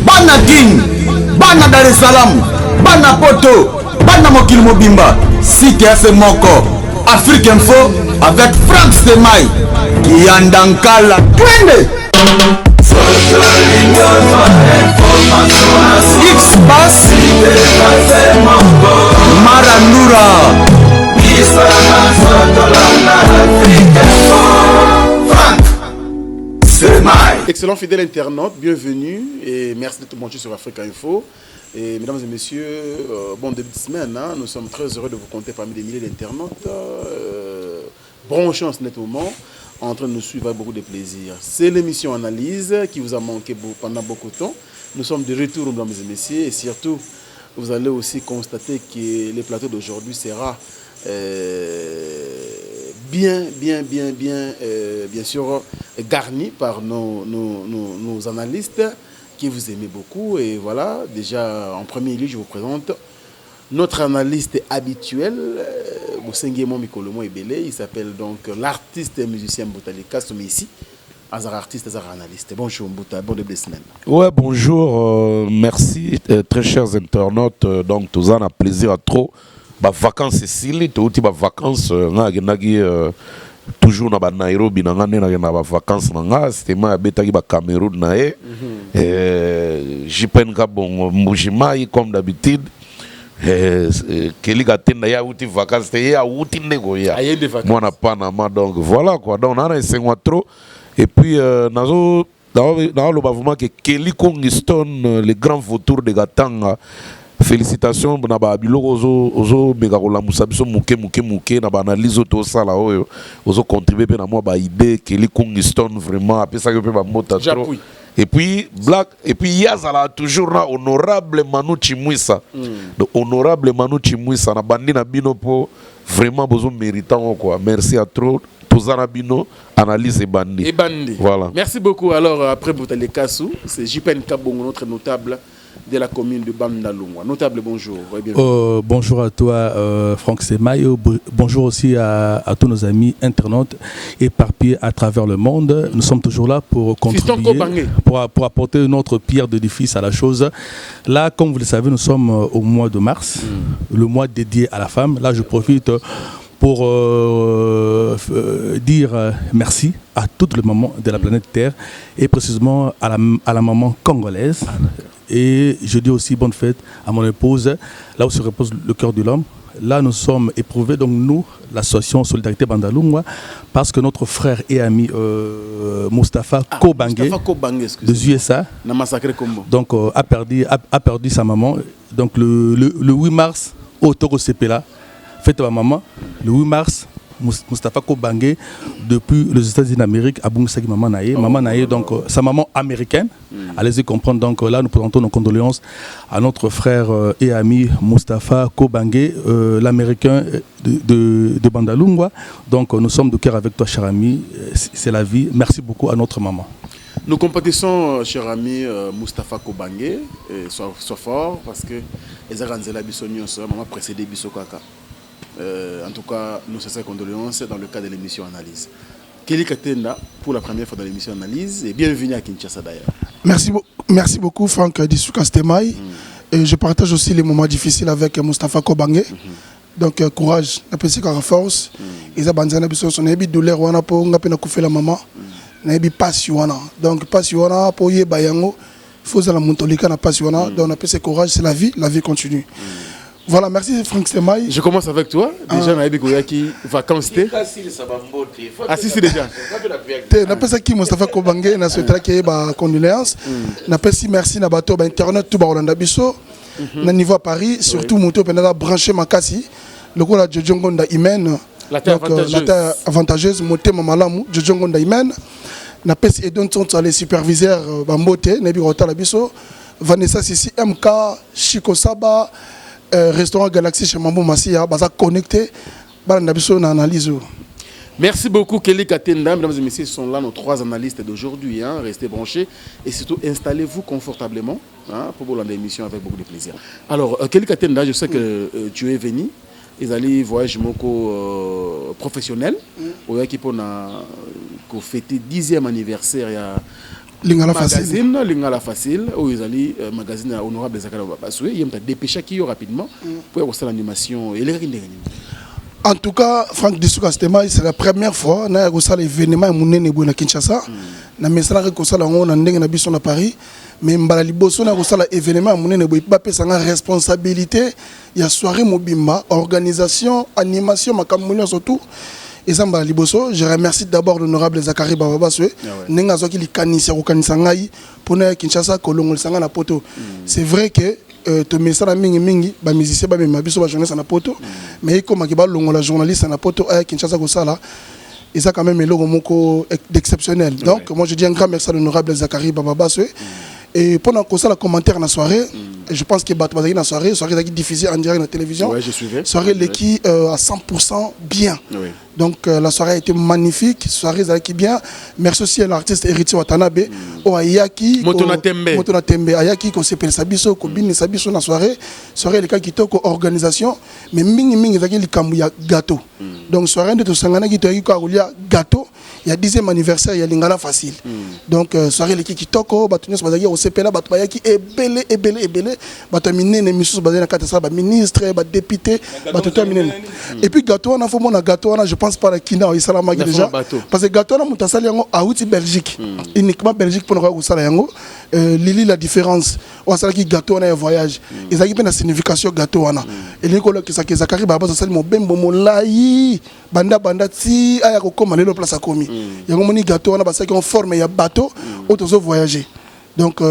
bana King, bana Dar es Salaam, bana Poto, bana Mokil Mobimba, site assez moko, Afrique Info avec Franck Stemai, Kiandankala, Twende. X-Bass, Marandura. Excellent fidèle internaute, bienvenue et merci d'être branché sur Afrique Info. Et mesdames et messieurs, bon début de semaine, hein, nous sommes très heureux de vous compter parmi des milliers d'internautes branchés en ce net moment, en train de nous suivre avec beaucoup de plaisir. C'est l'émission Analyse qui vous a manqué pendant beaucoup de temps. Nous sommes de retour, mesdames et messieurs, et surtout, vous allez aussi constater que le plateau d'aujourd'hui sera bien sûr garni par nos analystes qui vous aimez beaucoup. Et voilà, déjà en premier lieu, je vous présente notre analyste habituel, il s'appelle donc l'artiste et musicien Mbutalika Somesi. Azar artiste, Azar analyste. Bonjour Mbouta, bon début de semaine. Ouais, bonjour, merci très chers internautes. Donc, tous en a plaisir à trop. Bah, vacances Cécile, tout type de vacances, toujours na Nairobi, na vacances na c'était ma betaki ba Cameroun na jipen ka bon Mbujimai comme d'habitude. Keli gatenda ya uti vacances te ya uti nego ya. Moi na Panama donc voilà quoi. Donc on a un 5 mois trop et puis nazo dans le bavement que Kelly Kongiston le grand vautour de Gatanga. Félicitations na ba biloko ozo mega kola musabiso muke na ba analyse to sala oyo ozo contribuer pe na moi ba idée Kelly Kongiston vraiment après ça que pe ba mota trop et puis black et puis yazala toujours na honorable Manu Chimwisa donc honorable Manu Chimwisa na bandi na bino po vraiment besoin méritant quoi. Merci à trop Tozana Bino, analyse et bandi. Et bandi. Voilà. Merci beaucoup. Alors, après Boutale Kassou, c'est JPN Kabongo, notre notable de la commune de Bandalungwa. Notable, bonjour. Bonjour à toi, Franck Semayo. Bonjour aussi à tous nos amis internautes éparpillés à travers le monde. Nous sommes toujours là pour contribuer, pour apporter notre pierre d'édifice à la chose. Là, comme vous le savez, nous sommes au mois de mars, le mois dédié à la femme. Là, je profite pour dire merci à toutes les mamans de la planète Terre et précisément à la maman congolaise. Et je dis aussi bonne fête à mon épouse, là où se repose le cœur de l'homme. Là, nous sommes éprouvés, donc nous, l'association Solidarité Bandalungwa, parce que notre frère et ami Moustapha Kobange des USA donc, a perdu sa maman. Donc le 8 mars, au Togo Sepela, fête à ma maman, le 8 mars, Moustapha Kobange, depuis les États-Unis d'Amérique, a Boungsagi Maman Naye. Maman Naye, donc sa maman américaine, allez-y comprendre. Donc là, nous présentons nos condoléances à notre frère et ami Moustapha Kobange, l'américain de Bandalungwa. Donc nous sommes de cœur avec toi, cher ami. C'est la vie. Merci beaucoup à notre maman. Nous compatissons, cher ami Moustapha Kobange, soit fort, parce que les Aranzela Bissonios, maman précédé Bissokaka. En tout cas, nous faisons condoléances dans le cadre de l'émission Analyse. Kelly Katenda, pour la première fois dans l'émission Analyse, et bienvenue à Kinshasa d'ailleurs. Merci beaucoup, Franck Dissouka Stemai. Et je partage aussi les moments difficiles avec Moustapha Kobange. Donc, courage, la petite force. Ils ont besoin de douleur pour la maman. Donc, passion pour y bayango. Il faut que la montolika na passion. Donc, on appelle courage, c'est la vie continue. Voilà, merci Franck Stemai. Je commence avec toi. Déjà, Naïbi Goyaki, vacances. Ah, si, c'est déjà. Je pense que Moustapha Kobange na souhaité ba condoléances. Na pesi merci na bato ba internet tout ba Rolanda biso. Na niveau à Paris, surtout moto pendant branché makasi. Le ko la Jojongo nda Imen. La terre avantageuse moté mamalamu Jojongo nda Imen. Na pesi et donc sont les superviseurs ba mbote na bi rotala biso. Vanessa Sisi MK Chico Saba restaurant Galaxy chez Mambo Massia, baza connecté, analyse. Merci beaucoup Kelly Katenda, mesdames et messieurs, ce sont là nos trois analystes d'aujourd'hui. Hein. Restez branchés et surtout installez-vous confortablement pour vous lancer l'émission avec beaucoup de plaisir. Alors Kelly Katenda, je sais que tu es venu, ils allaient voyage professionnel, qui pour fêter 10e anniversaire Lingala facile. Lingala facile. Où ils allaient magazine honorable Zakara Babasoué. Il y a dépêché qui rapidement pour avoir l'animation et les gagner. En tout cas, Franck Dissouka Stema, c'est la première fois na ya kosala événement monene bouna Kinshasa. Na mesala ko sala ngona ndenge na biso na Paris, mais mbala liboso na kosala événement monene boy pa pesa nga responsabilité ya soirée mobimba, organisation, animation makamulio surtout. Et ça mbala liboso, je remercie d'abord l'honorable Zakari Babasoué. Nenga zoki li kanisa ko kanisa ngai pona Kinshasa kolongol sanga na poto. C'est vrai que to mesala mingi ba musicien ba mema biso ba journaliste na poto mais comme ki ba longo la journaliste na poto à Kinshasa ko sala et ça quand même eloko moko d'exceptionnel. Donc moi je dis un grand merci à l'honorable Zakari Babasoué. Et pendant qu'on la commentaire dans la soirée, je pense que Batbazaki dans la soirée qui diffusée en direct dans la télévision. Ouais, je suivais. Soirée l'équipe à 100% bien. Oui. Donc la soirée a été magnifique, soirée qui bien. Merci aussi à l'artiste Héritier Watanabe, au Ayaki, Motona Tembe, Ayaki ko s'appelle Sabiso, ko bin Sabiso dans la soirée les cas qui toko organisation, mais mingi zaki li kamuya gâteau. Donc soirée de Sangana qui toki ko gâteau. Il y a 10e anniversaire, il y a Lingala facile. Donc soirée l'équipe qui toko, batunya bazaki au CPLA, batbayaki ebele, batamine ne misus bazana katasa ba ministre, ba député, batutamine. Et puis gâteau on a fait mon gâteau je pense pas la Kina au Salama déjà parce que gâteau on a mutasali yango à outil Belgique. Uniquement Belgique pour nous sala yango. Lili la différence. On sala ki gâteau on a un voyage. Ils ont une signification gâteau on a. Et les collègues qui ça Zakari baba ça sali mo bembo mo lai banda ti aya ko koma lelo place a komi. Yango moni gâteau on a parce qu'on forme ya bateau auto voyager. Donc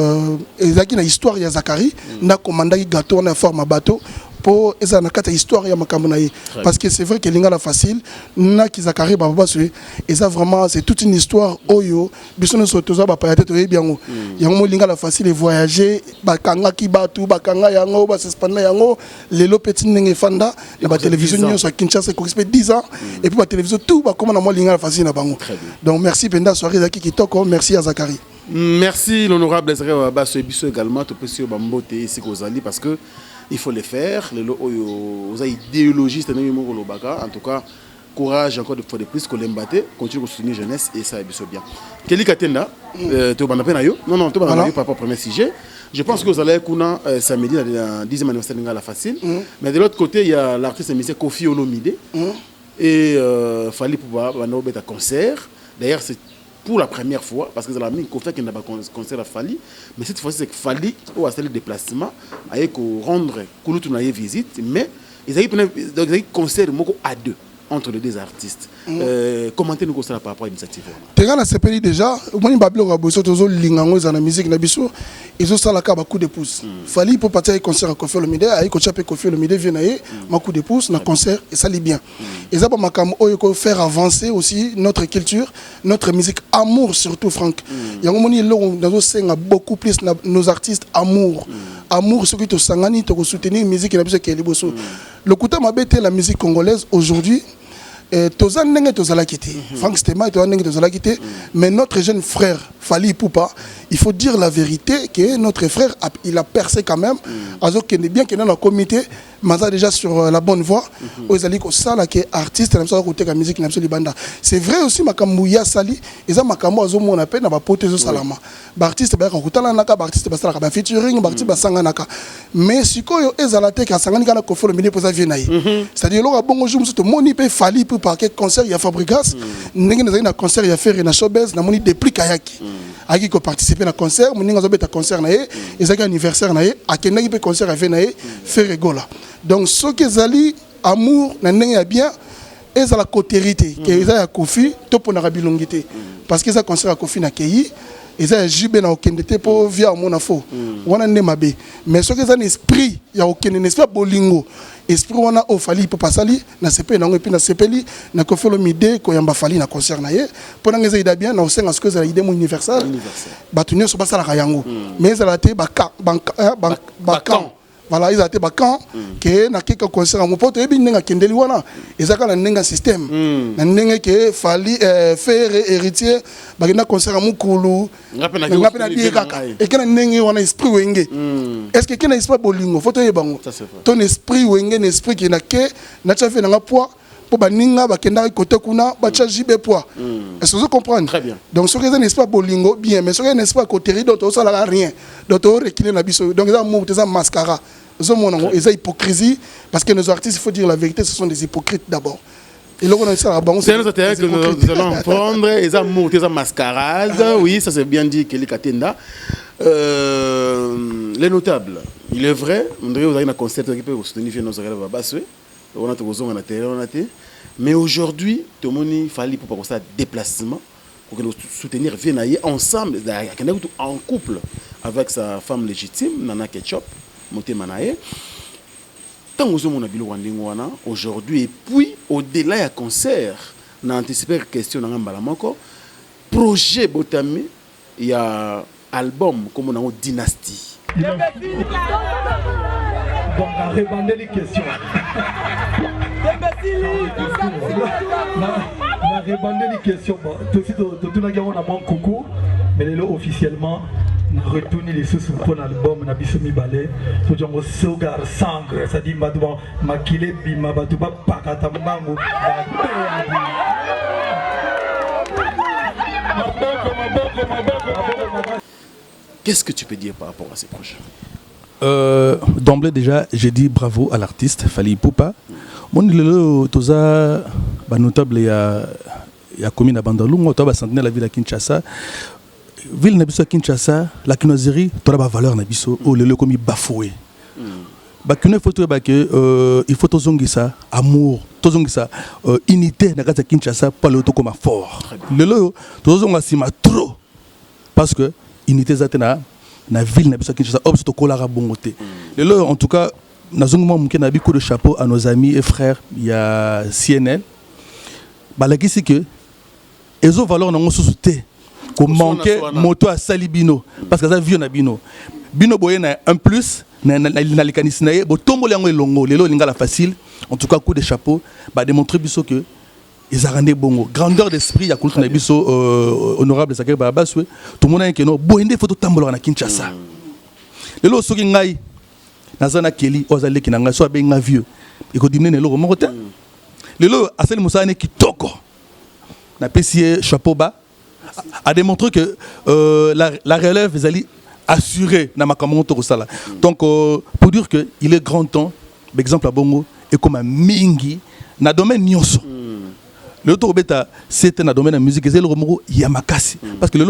ezaki na histoire ya Zakari na commandaki gâteau on a forme bateau pour eza na kata histoire ya makambo na ye parce que c'est vrai que Lingala facile na ki Zakari baba sué et ça vraiment c'est toute une histoire oyo bisono sotoza ba pa tete biango yango Lingala facile et voyager bakanga ki batu bakanga yango ba suspendre yango lelo petit ndenge fanda na ba télévision nyonso à Kinshasa ko respect 10 ans et puis ba télévision tout ba comme na mo Lingala facile na bango donc merci penda soirée zaki kitoko merci à Zakari. Merci l'honorable Zakari Babasoué biso également to pesio bambote ici kozali parce que il faut le faire. Les idéologistes, en tout cas, courage encore de fois de plus que l'embaté, continue à soutenir la jeunesse et ça est bien. Kelly Katenda, tu non, tu vas pas premier sujet. Je pense que vous allez être samedi dans le 10e anniversaire de la facile. Mais de l'autre côté, il y a l'artiste émissé Kofi Olomide et Fali Pouba, un concert. D'ailleurs, c'est pour la première fois, parce que c'est la même Kofi qui n'a pas concert à Fali, mais cette fois-ci c'est que Fali a installé le déplacement, avec rendre Kouloutunaye visite, mais ils ont un concert à deux entre les deux artistes. Commentez-nous par rapport à l'initiative. Tenga la CPI déjà, moi bablo raboso tozo lingango za na musique na biso, ils ont ça la coup de pouce. Fali pour partir au concert à Kofi Olomide, ay ko chaper Kofi Olomide vienaye, ma coup de pouce na concert et ça lit bien. Et ça ba makam oyo ko faire avancer aussi notre culture, notre musique amour surtout Franck. Yango moni lo dans senga beaucoup plus nos artistes amour. Amour ce qui te sangani te soutenir musique na biso ke liboso. Le kuta mabete la musique congolaise aujourd'hui Tozan nenge tozala kité. Franck Stema tozan nenge tozala kité. Mais notre jeune frère Fali Poupa, il faut dire la vérité que notre frère il a percé quand même. Alors qu'il est bien qu'il est dans le comité, mais déjà sur la bonne voie. Aux alliés que ça là qui est artiste, même ça côté la musique n'absolu banda. C'est vrai aussi makamouya sali. Et ça makamou azo mon appel na ba potezo salama. Ba artiste ba kokutala naka, ba artiste ba sala ba featuring, ba artiste ba sanga naka. Mais sikoyo ezalate ka sangani kana ko folo mini pour ça vienaï. C'est-à-dire lo bongo jour tout moni pe Fali pour par quel concert il y a Fabrigas, ndenge na concert il y a faire na showbiz na moni depuis kayaki. Aki ko participer na concert, moni ngazo beta concert na ye, ezaki anniversaire na ye, akenda ki pe concert a fait na ye, faire rigola. Donc ce que zali amour na ndenge ya bien eza la cotérité que eza ya Kofi to pona rabilongité parce que ça concert à Kofi na keyi eza jibé na okendete po via mona fo wana ne mabe mais ce que ça esprit ya okende n'est pas bolingo esprit wana o Fali po pasali na sepe na ngopi na sepeli na Kofi Olomide ko yamba Fali na concert na ye pona ngeza ida bien na osenga ce que ça idée universelle batunyo so basala kayango mais ça la te bakan voilà ils ont été vacants que na quelques concerts mon pote ebi nenga kendeli wana ezaka na nenga système na nenga que Fali faire héritier bagina concert à mukulu ngapena biekaka et kana nenga wana esprit wenge est-ce que kana esprit bolingo photo yebango ton esprit wenge n'esprit qui na que na chafe na poids pour baninga bakenda côté kuna bacha jibe poids. Est-ce que vous comprenez? Très bien. Donc ce que n'est pas bolingo bien, mais ce que n'est pas côté donc ça n'a rien. Donc on reculer na biso. Donc ça monte ça mascara. Ils ont hypocrisie parce que nos artistes, il faut dire la vérité, ce sont des hypocrites d'abord. Et là, on a ça, c'est un intérêt que nous allons prendre. Ils ont monté sa mascarade. Oui, ça c'est bien dit, Kelly Katenda. Les notables, il est vrai, on dirait que vous avez un concept qui peut soutenir nos arrières à Bassoué. On a tout besoin de terre, on a été. Mais aujourd'hui, tout le monde il fallait pour pas ça déplacement pour que nous soutenir viennent ensemble, en couple avec sa femme légitime, Nana Ketchup. Aujourd'hui, et puis au-delà du concert, on a anticipé la question dans Balamoko. Projet Botami, il y a album comme on a Dynastie. Donc, on a rebandé les questions. On a rebandé les questions. Tout le monde a un coucou, mais là officiellement. Retourner les sous pour l'album na biso mi balé so jongo sogar sangre ça dit madouba makile bima badouba pakata mbangu Qu'est-ce que tu peux dire par rapport à ces projets? D'emblée déjà, j'ai dit bravo à l'artiste Fally Ipupa. Mon lelo toza ba notable ya commune à Bandalungu, to ba centenaire la ville à Kinshasa. Ville Nabiso Kinshasa, la kinoiserie, tu as la valeur Nabiso, ou le comme bafoué. Il faut tozongi ça, amour, tozongi ça, unité na kata Kinshasa, pas le comme fort. Le lo, tozonga sima trop, parce que unité zatena na ville Nabiso Kinshasa, obs to kolara bongote. Le lo, en tout cas, nazonguma mouké nabi coup de chapeau à nos amis et frères, il y a CNL. Balaki que, ezo valeur na ngosusuté. Comme manquer moto à Salibino parce que ça vieux na bino boye na un plus na likanis na ye bo tombo lango elongo lelo lingala facile en tout cas coup de chapeau ba démontrer biso que ils a rendu bongo grandeur d'esprit ya kultu na biso honorable Sakere Babaswe tout le monde a que no boende photo tambola na Kinshasa lelo soki ngai nazana Kelly ozale kinanga so abenga vieux iko dimne lelo moko te lelo asali musane kitoko na pesier chapeau bas a démontré que la relève est allée assurée dans ma caméra. Donc, pour dire qu'il est grand temps, par exemple à Bongo, et comme à Mingi, dans le domaine Nyonso. Le autre bêta, c'était dans le domaine de la musique, c'est le remoro Yamakasi. Parce que le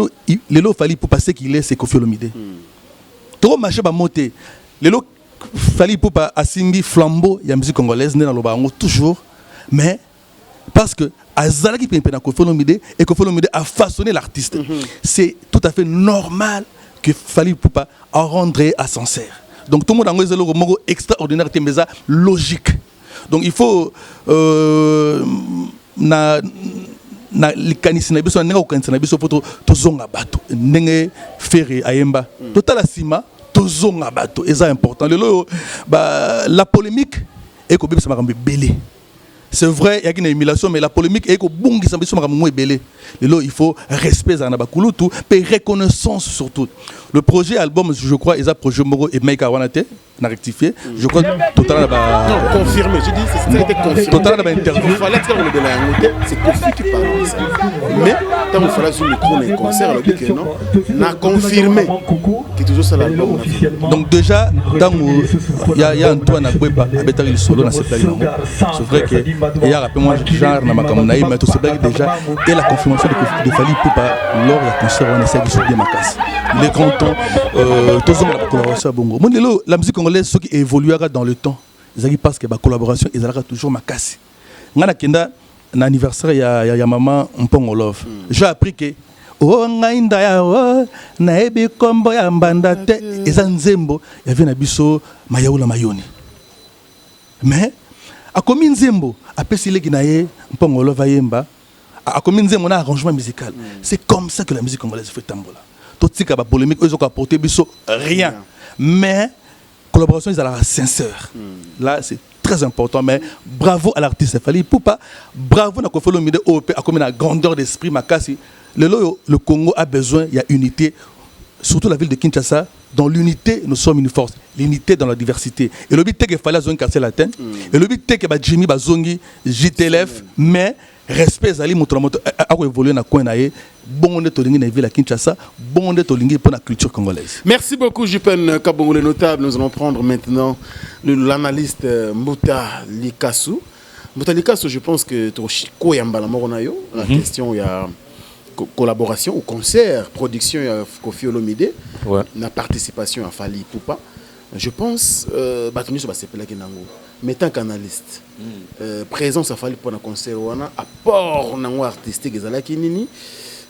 lot fallait pour passer qu'il est, c'est Koffi Olomide. Trop marché à monter. Le lot fallait pour pas assimbi flambeau, il y a la musique congolaise, dans le baron toujours. Mais, parce que Azalaki Pempena Koffi Olomide et Koffi Olomide a façonné l'artiste. C'est tout à fait normal que Fally Ipupa a rendu à sincère. Donc tout le monde a un extraordinaire, mais logique. Donc il faut na likanisi na biso na kanisa na biso poto tozonga bato ndenge fere ayemba total sima tozonga bato et ça important la polémique est ko bibisa makambe belé. C'est vrai, il y a une émulation, mais la polémique est que il faut respect à Nabakulutu, et reconnaissance surtout. Le projet album, je crois, il y a un projet Moro et Maïka Wanate, n'a rectifié. Je crois totalement. Non, confirmé, j'ai dit, c'était confirmé. Totalement interview. Il fallait que le de c'est Kofi qui parle de ça. Mais, quand il fallait sur le micro, un concert, on a confirmé que toujours ça l'album. Donc, déjà, il y a Antoine Aboueba, Abetari Solo dans cette période. C'est vrai que. Et rappelez-moi, genre, Namakamonaï, mais tout ce blague déjà, et la confirmation de Fally Ipupa lors de la concert, on essaie de soutenir ma casse. Il est grand temps, tous les la collaboration à Bongo. La musique congolaise, ce qui évoluera dans le temps, ils parce que la collaboration, ils aura toujours ma casse. On a un anniversaire, il y a maman, on prend love. J'ai appris que, oh, ngainda ya oh, na ebi kombo ya mbanda te, eza nzembo, il y avait un abisso, mayaoula mayoni. Mais, a komi nzembo apesi leki na ye mpongolo vayemba a komi nzembo na arrangement musical. C'est comme ça que la musique congolaise fait tambola. Tout tika ba polémique ils ont apporté biso rien. Mais collaboration ils la sincère. Là c'est très important mais bravo à l'artiste Fally Ipupa, bravo na Koffi Olomide OP a comme une grandeur d'esprit makasi. Le Congo a besoin il y a unité surtout la ville de Kinshasa, dans l'unité, nous sommes une force. L'unité dans la diversité. Et le but est qu'il fallait un quartier latin. Et le but est que Jimmy Bazongi, JTLF, mais respect Zali Motoramoto a évolué dans le coin. Bon, on est dans la ville à Kinshasa. Bon, on est dans la culture congolaise. Merci beaucoup, Jupen Kabongo, le notable. Nous allons prendre maintenant l'analyste Mbouta Likassou. Mbouta Likassou, je pense que tu as la question, il y a collaboration ou concert, production Kofi Olomide, la participation à Fali Poupa. Je pense que mais tant qu'analyste, présence à Fali pour un concert, apport artistique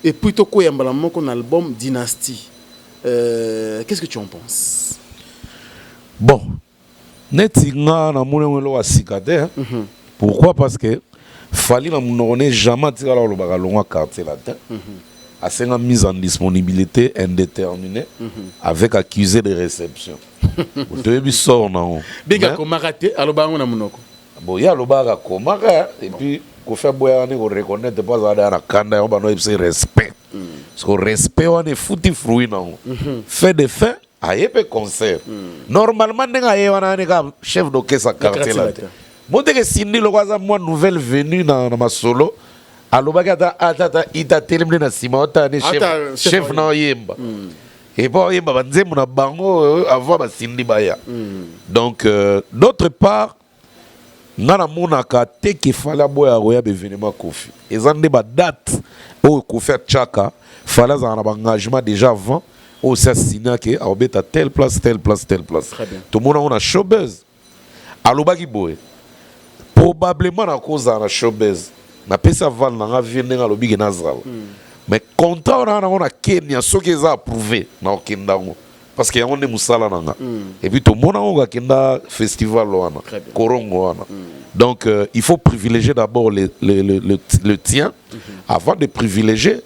et plutôt qu'on a album Dynastie. Qu'est-ce que tu en penses? Bon, netinga na mouné wa sikade. Pourquoi? Parce que Fali n'a jamais tiré le quartier latin. À une mise en disponibilité indéterminée avec accusé de réception. Tu as vu ça, non? Bien que Maraté, alors on a monoko. Bon, il y a le baga Komara et puis qu'on fait boire on reconnaître pas à la canda on va nous respect. Parce que respect on est foutu fruit non. Fait de fait, aïe peut concert. Normalement n'engaye on a un chef d'orchestre à quartier latin. Bon, dès que Cindy le voisin moi nouvelle venue dans ma solo. Alors bagata atata ita telemne na simota ne chef na yemba. Et bon yemba banze mona bango avant ba Cindy baya. Donc d'autre part ngana mona ka te ke fala boya roya événement Kofi. Ezande ba date au Kofi Tchaka fala za na engagement déjà avant au signé que obeta telle place. Tout le monde on a showbiz. Alors bagi boy. Probablement à cause de la showbiz. Na pesa val na vient dans le big nazral. Mais contrat on a Kenya ce qui est approuvé na okindango parce que on est musala nanga. Et puis tout le monde on a kenda festival loana korongo wana. Donc il faut privilégier d'abord le tien avant de privilégier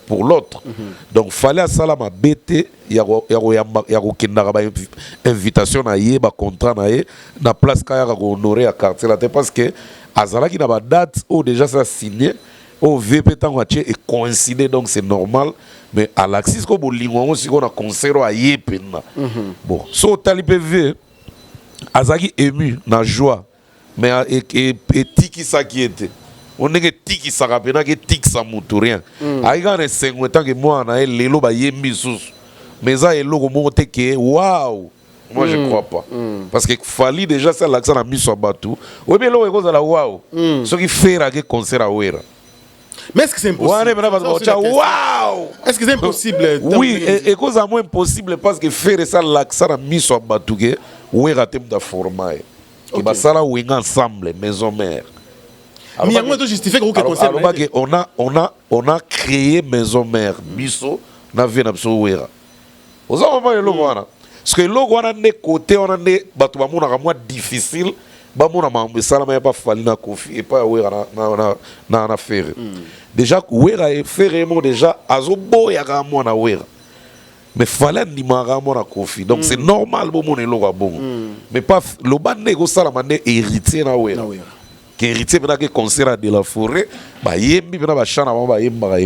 pour l'autre. Donc fallait à salama BT yaro kenda ba invitation na yeba contrat na place ka ya honorer à quartier là parce que azala qui n'a pas date ou déjà ça signé au VP tant et coïncider donc c'est normal mais à l'axis ko bolingo aussi qu'on a concert à yepena. Bon so talipv azaki ému na joie mais et tiki ça qui était on est que tiki ça rapena que tiki ça mutu rien aiga ne 50 ans que moi na lelo ba yembi sous mais ça elo ko monte que waouh. Moi je crois pas. Parce que Fali déjà ça l'accent a mis sur Batou. Oui mais là on est là waouh. Ce qui fait la concert à Ouera. Mais est-ce que c'est impossible? Waouh. Est-ce que c'est impossible? Oui, et cause à moi impossible parce que faire ça l'accent a mis sur Batou que Ouera thème de format. Et bah ça là où est ensemble maison mère. Mais moi je justifie que vous concert. On a créé maison mère. Biso na vie na biso Ouera. Vous avez pas le logo là. Parce que là, on a des côtés, on a des bâtiments difficiles, on a pas fallu na Kofi et pas na faire. Déjà, Ouera est fait déjà, azobo ya gamo na Ouera. Mais fallait ni maramo na Kofi. Donc c'est normal bon mon elo bon. Mais pas le ban négo salamane héritier na Ouera. Que héritier maintenant que concert de la forêt, bah yembi maintenant bah chana bah yemba.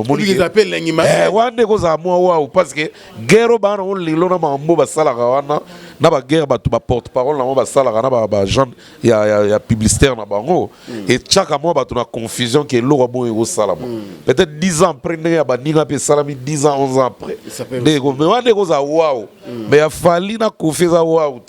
On les appelle l'animation. Wande ko za moi wa parce que guerre ba on lilo na mambo ba sala wana na ba guerre ba tu ba porte parole na ba sala na ba gens ya publicitaire na bango et chaque mois ba tu na confusion que lo bon ego sala. Peut-être 10 ans après ne ba ninga pe salami 10 ans 11 ans après. Dego mais wande ko za wow. Mais a fali na konfiza wow.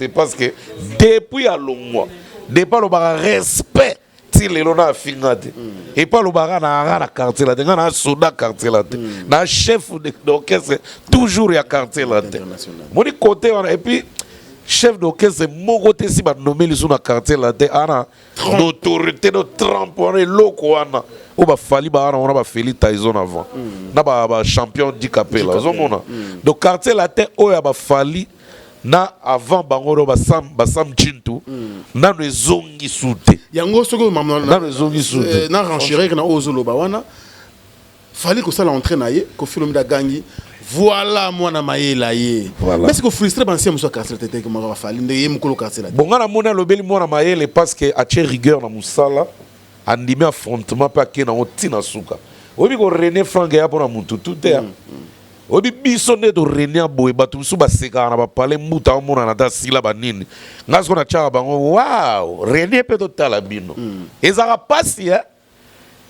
C'est parce que depuis à l'ongwa, depuis le respect, si les lona fingate, et pas le baran à la quartier là, dans soda quartier là, dans chef d'orchestre toujours il y a quartier là. Mon côté et puis chef d'orchestre mon côté si va nommer les autres quartier là, on a autorité de trempe, on est loco on a fallu on a fait Tyson avant, on a champion d'handicapé là, donc quartier là, on a fallu na avant bangoro basam chintu na nezongi sute yango soko mamna na nezongi sute na ranchirer na ozolo bawana fallait que ça l'entraîne naie ko filom da gangi voilà moi na mayela ye mais c'est que frustré bansi muso quartier tete que maka fallait ndeye mukolo quartier là bon ngana mona lobeli mona mayele parce que a tché rigueur na musala andimi affrontement pa ke na otina suka obi ko René Frank ya pona mutu tout est obi biso nde to renia boye bato biso baseka na bapale muta omona na ta sila banini ngazi kona tshaka bango wow renie pe totala bino ezaka pasi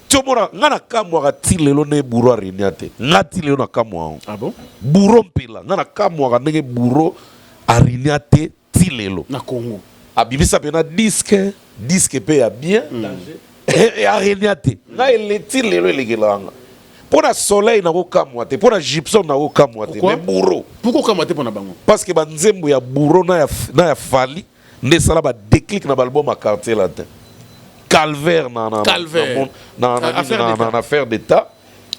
tiomona nga na kamwaka ti lelo ne buro a renia te nga ti lelo na kamwaka ah bon buro mpela nga na kamwaka ndenge buro a renia te ti lelo na Congo abimisa pe na disque pe ya bien a renia te nga ele ti lelo elekelanga pour la soleil na kokamwa te pour la gypsum na kokamwa te mais bourreau pourquoi kamwa te pona bango parce que banzembo ya bourreau na ya fali ne sala ba déclic na album à quartier là te calvaire na affaire d'état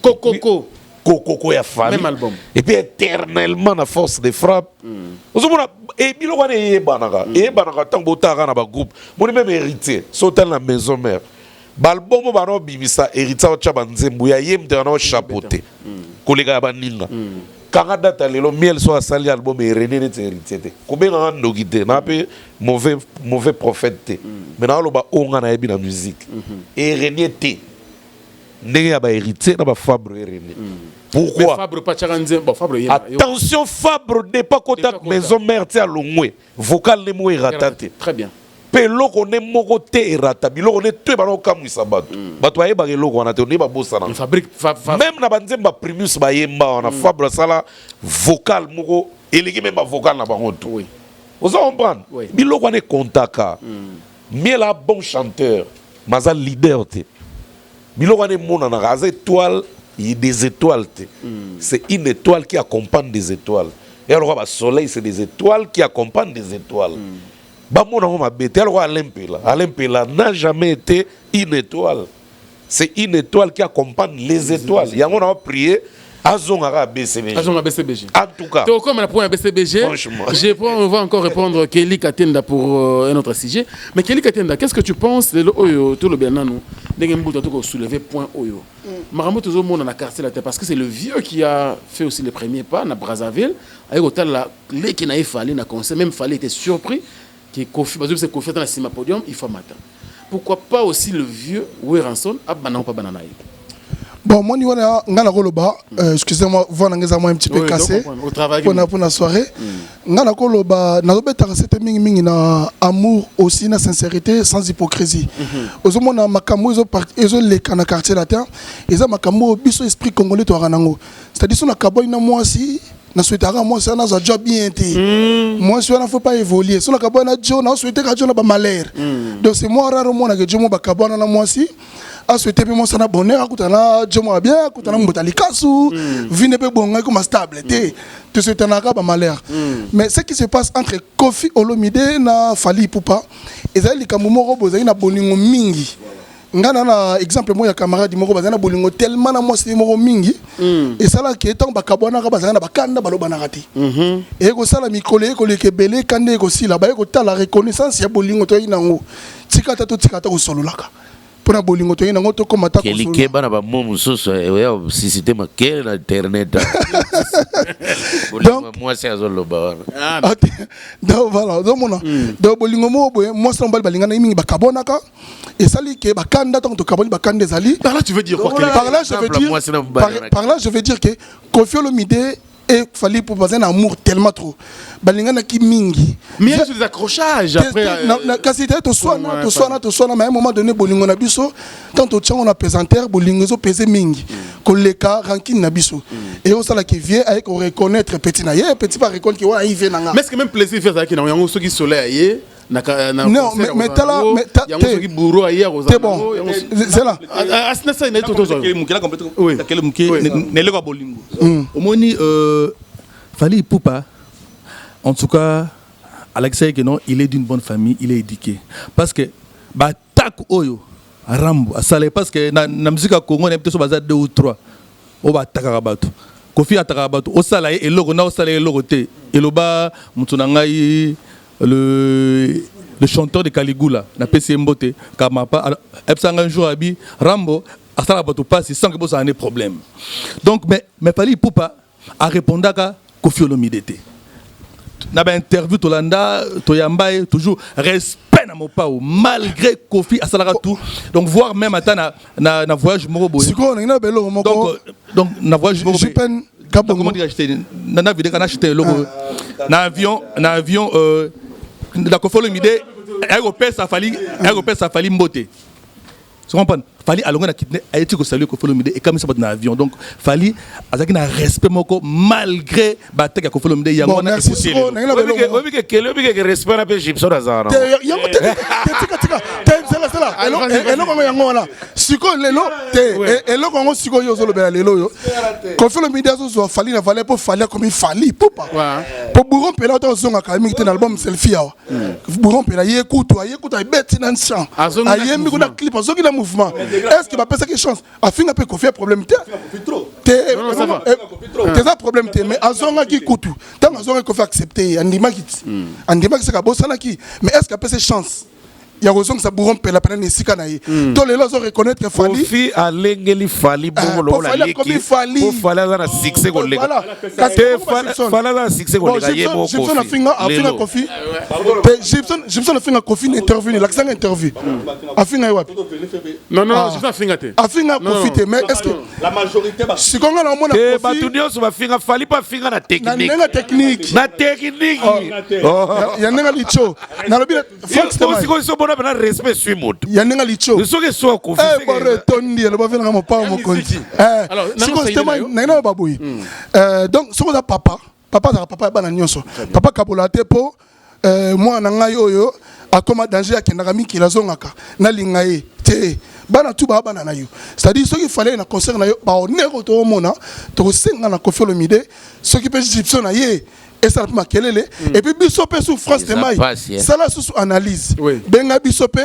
coco ya fali même album et puis éternellement na force de frappe ozomona et biloko na yebanaka tango botaka na ba groupe moni même héritier sautel na maison mère balbomo bano bimisa héritier wa chaba nzembo ya yemde na chapeauté kolega ya baninga kanga data lelo miel so asali album René net héritier te kobenga ndogite na pe mauvais prophète te mais na loba onga na yebi na musique et René te ndenge ya ba héritier na ba Fabre René pourquoi Fabre pas chaka nzembo Fabre yema attention Fabre n'est pas contact maison mère te alongwe vocal ne mo ratate très bien peloko ne moko te erata biloko ne te bana okamwisa bato bato ayebaka eloko wana te ne babosana même na banzemba primus bayemba wana Fabre asala vocal moko eleki même bavocal na bango to oza comprendre biloko wana ekontaka miela bon chanteur maza leader te biloko wana emonanaka aza étoile des étoiles te c'est une étoile qui accompagne des étoiles et alors soleil c'est des étoiles qui accompagnent des étoiles Alain Pela n'a jamais été une étoile. C'est une étoile qui accompagne les étoiles. Il y a on a prié Azongara BCBG. En tout cas. Comme la première BCBG, on va encore répondre Kelly Katenda pour un autre sujet. Mais Kelly Katenda, qu'est-ce que tu penses de tout le Bernano de soulever point Oyo? Maramou toujours monde en a cassé la tête parce que c'est le vieux qui a fait aussi les premiers pas à Brazzaville. Avec autant la clé qui n'a fallu na conseil même fallait être surpris. Kofi, parce que c'est Kofi dans la cima podium, il faut matin. Pourquoi pas aussi le vieux Weranson à Banan pas Bananaï? Bon, moi, excusez-moi, vous avez un petit peu cassé pour la soirée. Ngana koloba, na robeta c'était mingi na amour aussi na sincérité sans hypocrisie. Ozomo na makambo ezo le kana quartier latin, eza makambo biso esprit congolais to ranango. C'est-à-dire son akaboy na moi si na souhaitera moi ça na za job bien été. Moi si on faut pas évoluer. Son akaboy na jo na souhaiter ka jo na ba malheur. Donc c'est moi rarement na que jo mo ba kabona na moi si a souhaité pe moi ça na bonheur akutana jo mo bien akutana mbotali kasu vine pe bonga comme stable té te souhaiter na ka ba malheur. Mais ce qui se passe entre Kofi Olomide na Fally Ipupa ezali likambo moko bozali na bolingo mingi. Ngana na exemple moi ya camarade moko bazana na bolingo tellement na moi c'est moko mingi et ça là qui étant bakabona ka bazana na bakanda baloba na raté et ko sala mikole ko lekebele kande ko sila ba ko ta la reconnaissance ya bolingo to inango tikata ko sololaka pona bolingo to inango to komata ko sololaka kelikeba na ba momu soso ya système makele na internet donc moi c'est azoloba donc voilà donc mona donc bolingo mo boye moi ça mbali balinga na mingi bakabona ka et ça li ke bakanda tant to kaboli bakande zali par là tu veux dire quoi par là je veux dire que Kofi Olomide et Fally Ipupa bazen amour tellement trop balinga na ki mingi mais il y a des accrochages après kasi to soana mais à un moment donné bolingo na biso tant to tchanga na pesanteur bolingo zo peser mingi koleka ranking na biso et on sala qui vient avec reconnaître petit na ye petit pas reconnaître qui wa arrivé nanga mais est-ce que même plaisir faire ça qui na yango soki soleil na non mais tala mais yango soki bourreau ayer aux c'est bon c'est là asna ça ina toto zo mukela complètement quel muké ne le bolingo omoni Fally Ipupa en tout cas Alexei que non il est d'une bonne famille il est éduqué parce que ba tak oyo Rambo asale parce que na musique Congo na peut-être so baza 2 ou 3 o ba takaka bato Kofi ataka bato o sala e logo na o sala e logo te eloba mutu na ngai le chanteur de Caligula na PC Mbote Kamapa epsanga un jour abi Rambo asala bato passe sans que ça ait problème donc mais Fally Ipupa a répondu à Kofi Olomide te na ba interview tolanda toyamba toujours respect na mopao malgré Kofi asalaka tout donc voir même ata na voyage moko boye siko na belo moko donc na voyage moko je peine comment dire acheter na vidéo kana acheter logo na avion la Kofi Olomide aéroport Fally Mbote tu comprends Fally alonga na kidnap a été ko saluer Kofi Olomide et comme ça dans avion donc Fally azaki na respect moko malgré batek ya Kofi Olomide yango na écouter obi que respect na pe Gibson azara yango tika c'est là eloko yango wana siko lelo te eloko yango siko yo zolo bela lelo yo Kofi Olomide azo Fally na valait pour Fally comme Fally Ipupa pour bourron pela to zonga ka mi na album selfie yawa bourron pela yekutu beti na nchant ayembi ko na clip azoki na mouvement est-ce qu'il va passer quelque chose a fin peu Kofi problème te ça problème te mais azonga ki kutu tant azonga Kofi accepter andima ki c'est ka bosana ki mais est-ce qu'il a passé chance il y a raison que ça bourron pela pena ni sikana yi to les gens reconnaître que Fally Kofi alengeli Fally bongo la leki pour Fally na succès ko lega Fally na succès ko lega yebo Gibson a finga Kofi Gibson a finga Kofi interview l'accent interview a finga wapi non Gibson a finga te a finga Kofi te mais est-ce que la majorité si qu'on a mona Kofi batu nyonso ba finga Fally pas finga na technique na technique ya nenga licho na lobi Frank on a respect sur moto. Il y a un licho. Le soir que soit Kofi. Tondi, elle va faire un pas mon compte. Alors, donc, ce qu'on a papa est bananioso. Papa Kabolate po moi nanga yo akoma danger akendaka miki la zongaka na lingaye te bana tu ba bana na yo. C'est-à-dire ce qu'il fallait na concert na yo ba onero to mona to senga na Kofi Olomide ce qui peut Gibson na ye et ça m'a kelele et puis bisope sous France de Maï ça la sous analyse benga bisope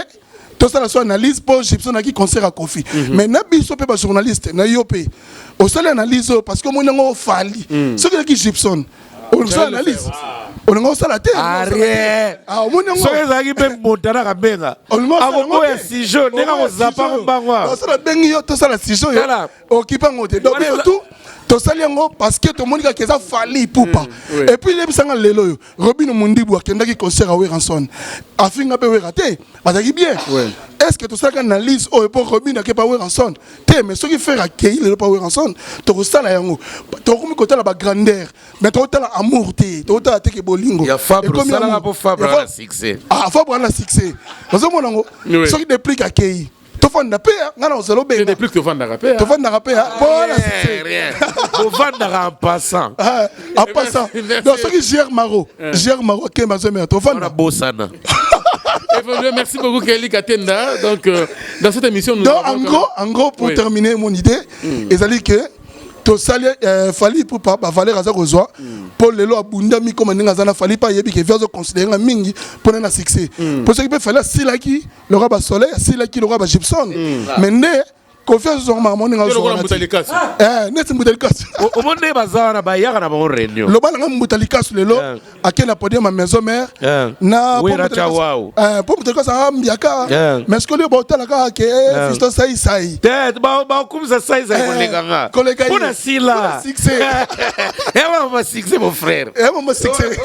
tout ça la sous analyse pour Gibson qui concert à Kofi mais na bisope ba journaliste na yopé au seul analyse parce que mon ngo Fally ce qui Gibson on ça analyse on ngo ça la tête arrière mon ngo ça ezaki pe motana ka benga ako ya si jaune ndeka ko zapa ko bangwa ça la bengi yo tout ça la si jaune occupe ngote donc surtout parce que tout le monde a ça Fally Ipupa et puis les bisanga lelo Robin Mundibu akendaki concert à Weranson afinga pe weraté bazaki bien est-ce que tout ça analyse au pour Robin a pas Weranson te mais ce qui fait accueillir le pas Weranson to ça la yango to komi côté la grandeur mais to la amour te to ta te ke bolingo ya Fabre ça la pour Fabre la succès Fabre la succès parce que mon ngo ce qui déplique accueillir to fanda pe ngana ozelo be depuis que fanda rapé to fanda rapé voilà rien to fanda en passant donc ce qui gère Maro que ma mère to fanda bossana merci beaucoup Kelly Katenda donc dans cette émission nous en gros pour terminer mon idée ezali que to sali Fally Ipupa ba Valère aza kozwa pour lelo abunda mi comme ndinga zana Fally pa yebi ke vient considérer mingi pour na succès pour ce qui peut faire silaki le roi ba Soleil silaki le roi ba Gibson mais né confiance sur ma moninga zo neti mbutalikas au monde bazana ba yaka na ba réunion le bana mbutalikas lelo akena podium ma maison mère na pour mbutalikas ambiaka mais ce que le botal ka ke fisto sai tête ba kumza sai kolekanga kuna sila succès ma succès mon frère ma succès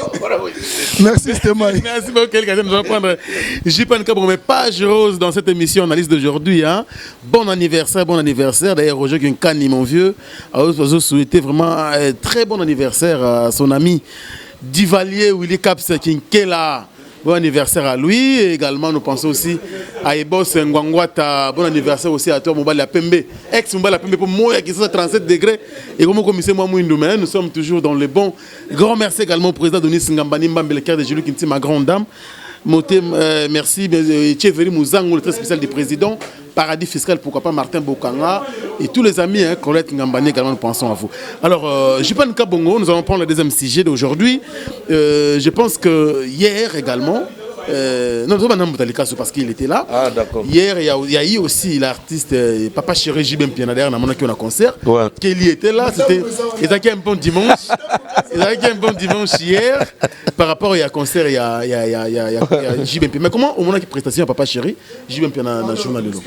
merci Stéphane merci beaucoup quelqu'un nous va prendre Jipan Kabro mais page rose dans cette émission analyse d'aujourd'hui bon anniversaire d'ailleurs Roger Gunkani mon vieux je souhaiter vraiment un très bon anniversaire à son ami Duvalier Willy Caps Kinkela bon anniversaire à lui. Et également, nous pensons aussi à Ebos Ngwangwata, bon anniversaire aussi à toi, Mobali Pembe, ex-Mobali Pembe, pour moi qui sont à 37 degrés. Et comme commissaire Mouindoumé, nous sommes toujours dans le bon. Grand merci également au président Denis Ngambani Mbambe, le cœur de Jésus qui ma grande dame. Merci, Tcheveri Mouzango, le très spécial du président, Paradis Fiscal, pourquoi pas Martin Bokanga, et tous les amis, Colette Ngambani également, nous pensons à vous. Alors, Jipan Kabongo, nous allons prendre le deuxième sujet d'aujourd'hui. Je pense que hier également, non, parce qu'il était là. Ah, d'accord. Hier, il y a eu aussi l'artiste Papa Chéri Jibem Pianader, on a un concert. Ouais. Kelly était là, c'était un bon dimanche. Il a eu un bon dimanche hier par rapport à concert, il y a Jibem Pianader. Mais comment on a une prestation à Papa Chéri Jibem Pianader dans le journal de l'eau?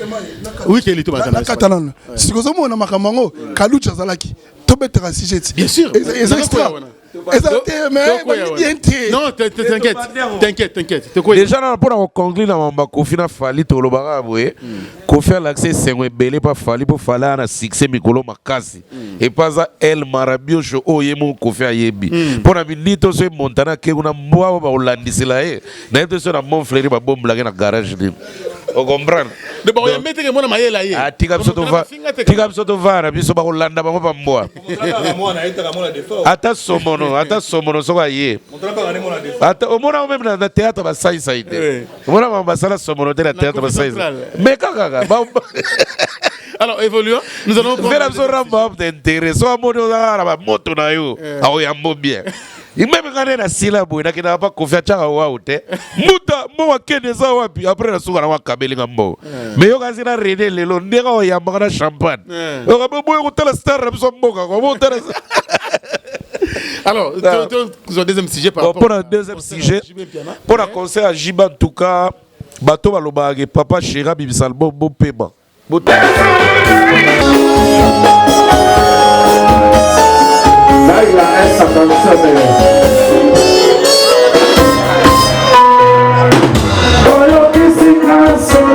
Oui, Kelly était là. Si vous avez un macamango, Kaloucha Zalaki, Tobetera Sijet. Bien sûr. Non, t'inquiète. Déjà, pour conclure, on va confier Fali Tolobara, confier l'accès, c'est un belé pas Fali pour Fali à succès Mikolo Makasi. Et pas à El Marabio, je oyemo confier à Yebi. Pour la minute, c'est Montana qui est un mois au Landisilae. N'est-ce pas un bon flair, un bon blague dans le garage. Vous comprenez? D'abord, il y a un métier qui est là. Ah, Tigam Sotovara, Biso Barolanda, Bamba Moa. Ata Somono, so aye. Ata Omona même dans le théâtre, va ça, ça a été. Omona Mambasala Somono, dans le théâtre, va ça. Mais Kaka, alors, évoluons. Nous allons faire un peu d'intérêt. Soit à moto na yo, à Oyambo bien. Il même quand on a syllabe, il n'a pas confiance à Waoute. Muta, moi, Kenesa Wapi, après la sourate à Kabeli Gambo. Mais il y a un René Lelo, il y a un champagne. Il y a un star, alors, le deuxième sujet par rapport pour le deuxième sujet, pour la concert à Jiba, en tout cas, Bato Balobage, Papa Chéra, Bibisalbo, bon paiement. Essa canção olha que se cansou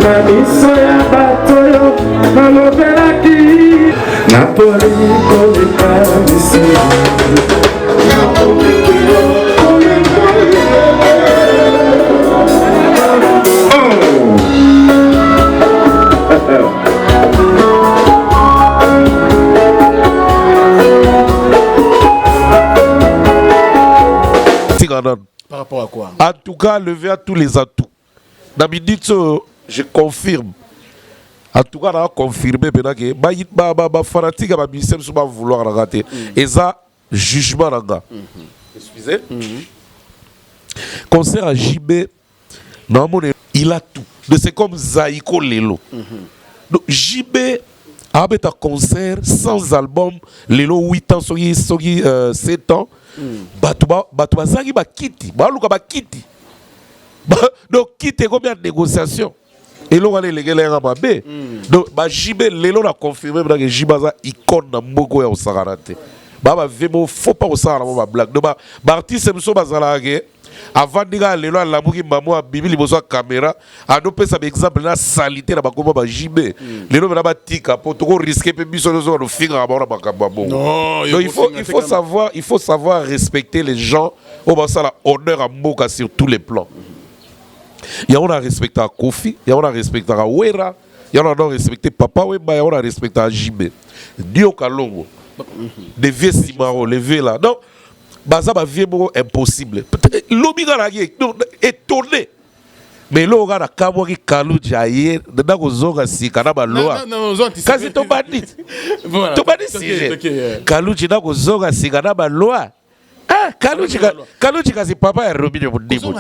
na missa ya batoyo na novela aqui na policoleta par rapport à quoi? En tout cas, lever à tous les atouts. D'habitude, je confirme. En tout cas, on a confirmé que fanatique va vouloir rater. Et ça, jugement. Excusez. Concert à JB, il a tout. C'est comme Zaïko Lelo. Donc, JB a un concert sans album, Lelo 8 ans, 7 ans. Batouba Zagi ba kiti, Baluka ba kiti. Donc kiti combien de négociations? Et là on a les gars Mabé. Donc JB Lelo a confirmé que JB za icône na mboko ya Osarate. Baba vraiment faut pas Osara ba blague. Donc artiste mso bazala ke avant diga Lelo la muki mamu a bibi liboso caméra, a do pesa exemple na salité na bakoma ba JB. Lelo na ba tika pour to risquer pe biso zo no finga ba ba kababo. Non, il faut savoir respecter les gens au bas ça la honneur à Mboka sur tous les plans. Il y a on a respecté à Kofi, il y a on a respecté à Wera, il y a on a respecté Papa Wemba, il y a on a respecté à JB. Dio Kalongo. Des vieux Simaro, les vieux là. Non. Baza ba vie impossible. L'obiga la étonné. Mais là on a kamo ki Kalouja hier, dedans ko zonga si kana ba loi. Non, kasi to bandit. Voilà. To bandit si. Kalouja na ko zonga si kana ba loi. Ah, Kalouja kasi papa ya Robinho Mudibu.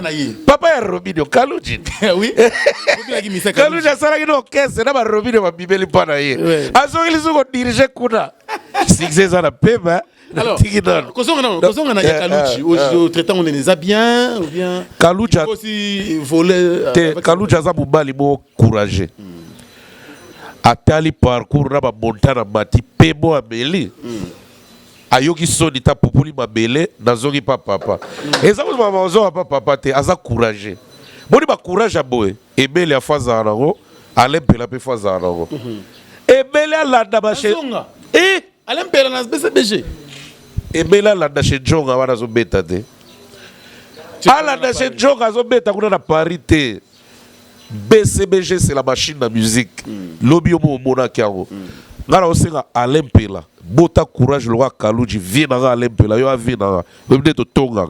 Papa ya Robinho Kalouja. Oui. Kalouja sala ki no kese na ba Robinho ba bibeli pana hier. Azo ili zuko dirige kuna. Succès à la pema. Alors, quand on a Kalouchi, au traitant on les a bien ou bien Kalouchi aussi voler. Kalouchi a boubali mo courageux. Atali parcours na ba montana mati pebo ameli. Ayoki soni ta populi mabele nazongi pa papa. Et ça vous mama zo pa papa te aza courageux. Boni ba courage aboye. Ebele a faza nango, alempela pe faza nango. Ebele a landa ba che. Et alempela na BCBG. Et mais là, la Dache Djonga va dans bêta. Ah, la Dache Djonga va bêta dans parité. BCBG, c'est la machine de musique. Lobby au Mona Kiao. Là, on sait à l'Empela. Bota courage, le roi Kalouji, vient à l'Empela. Yo a vu na. Yo me dit au Tonga.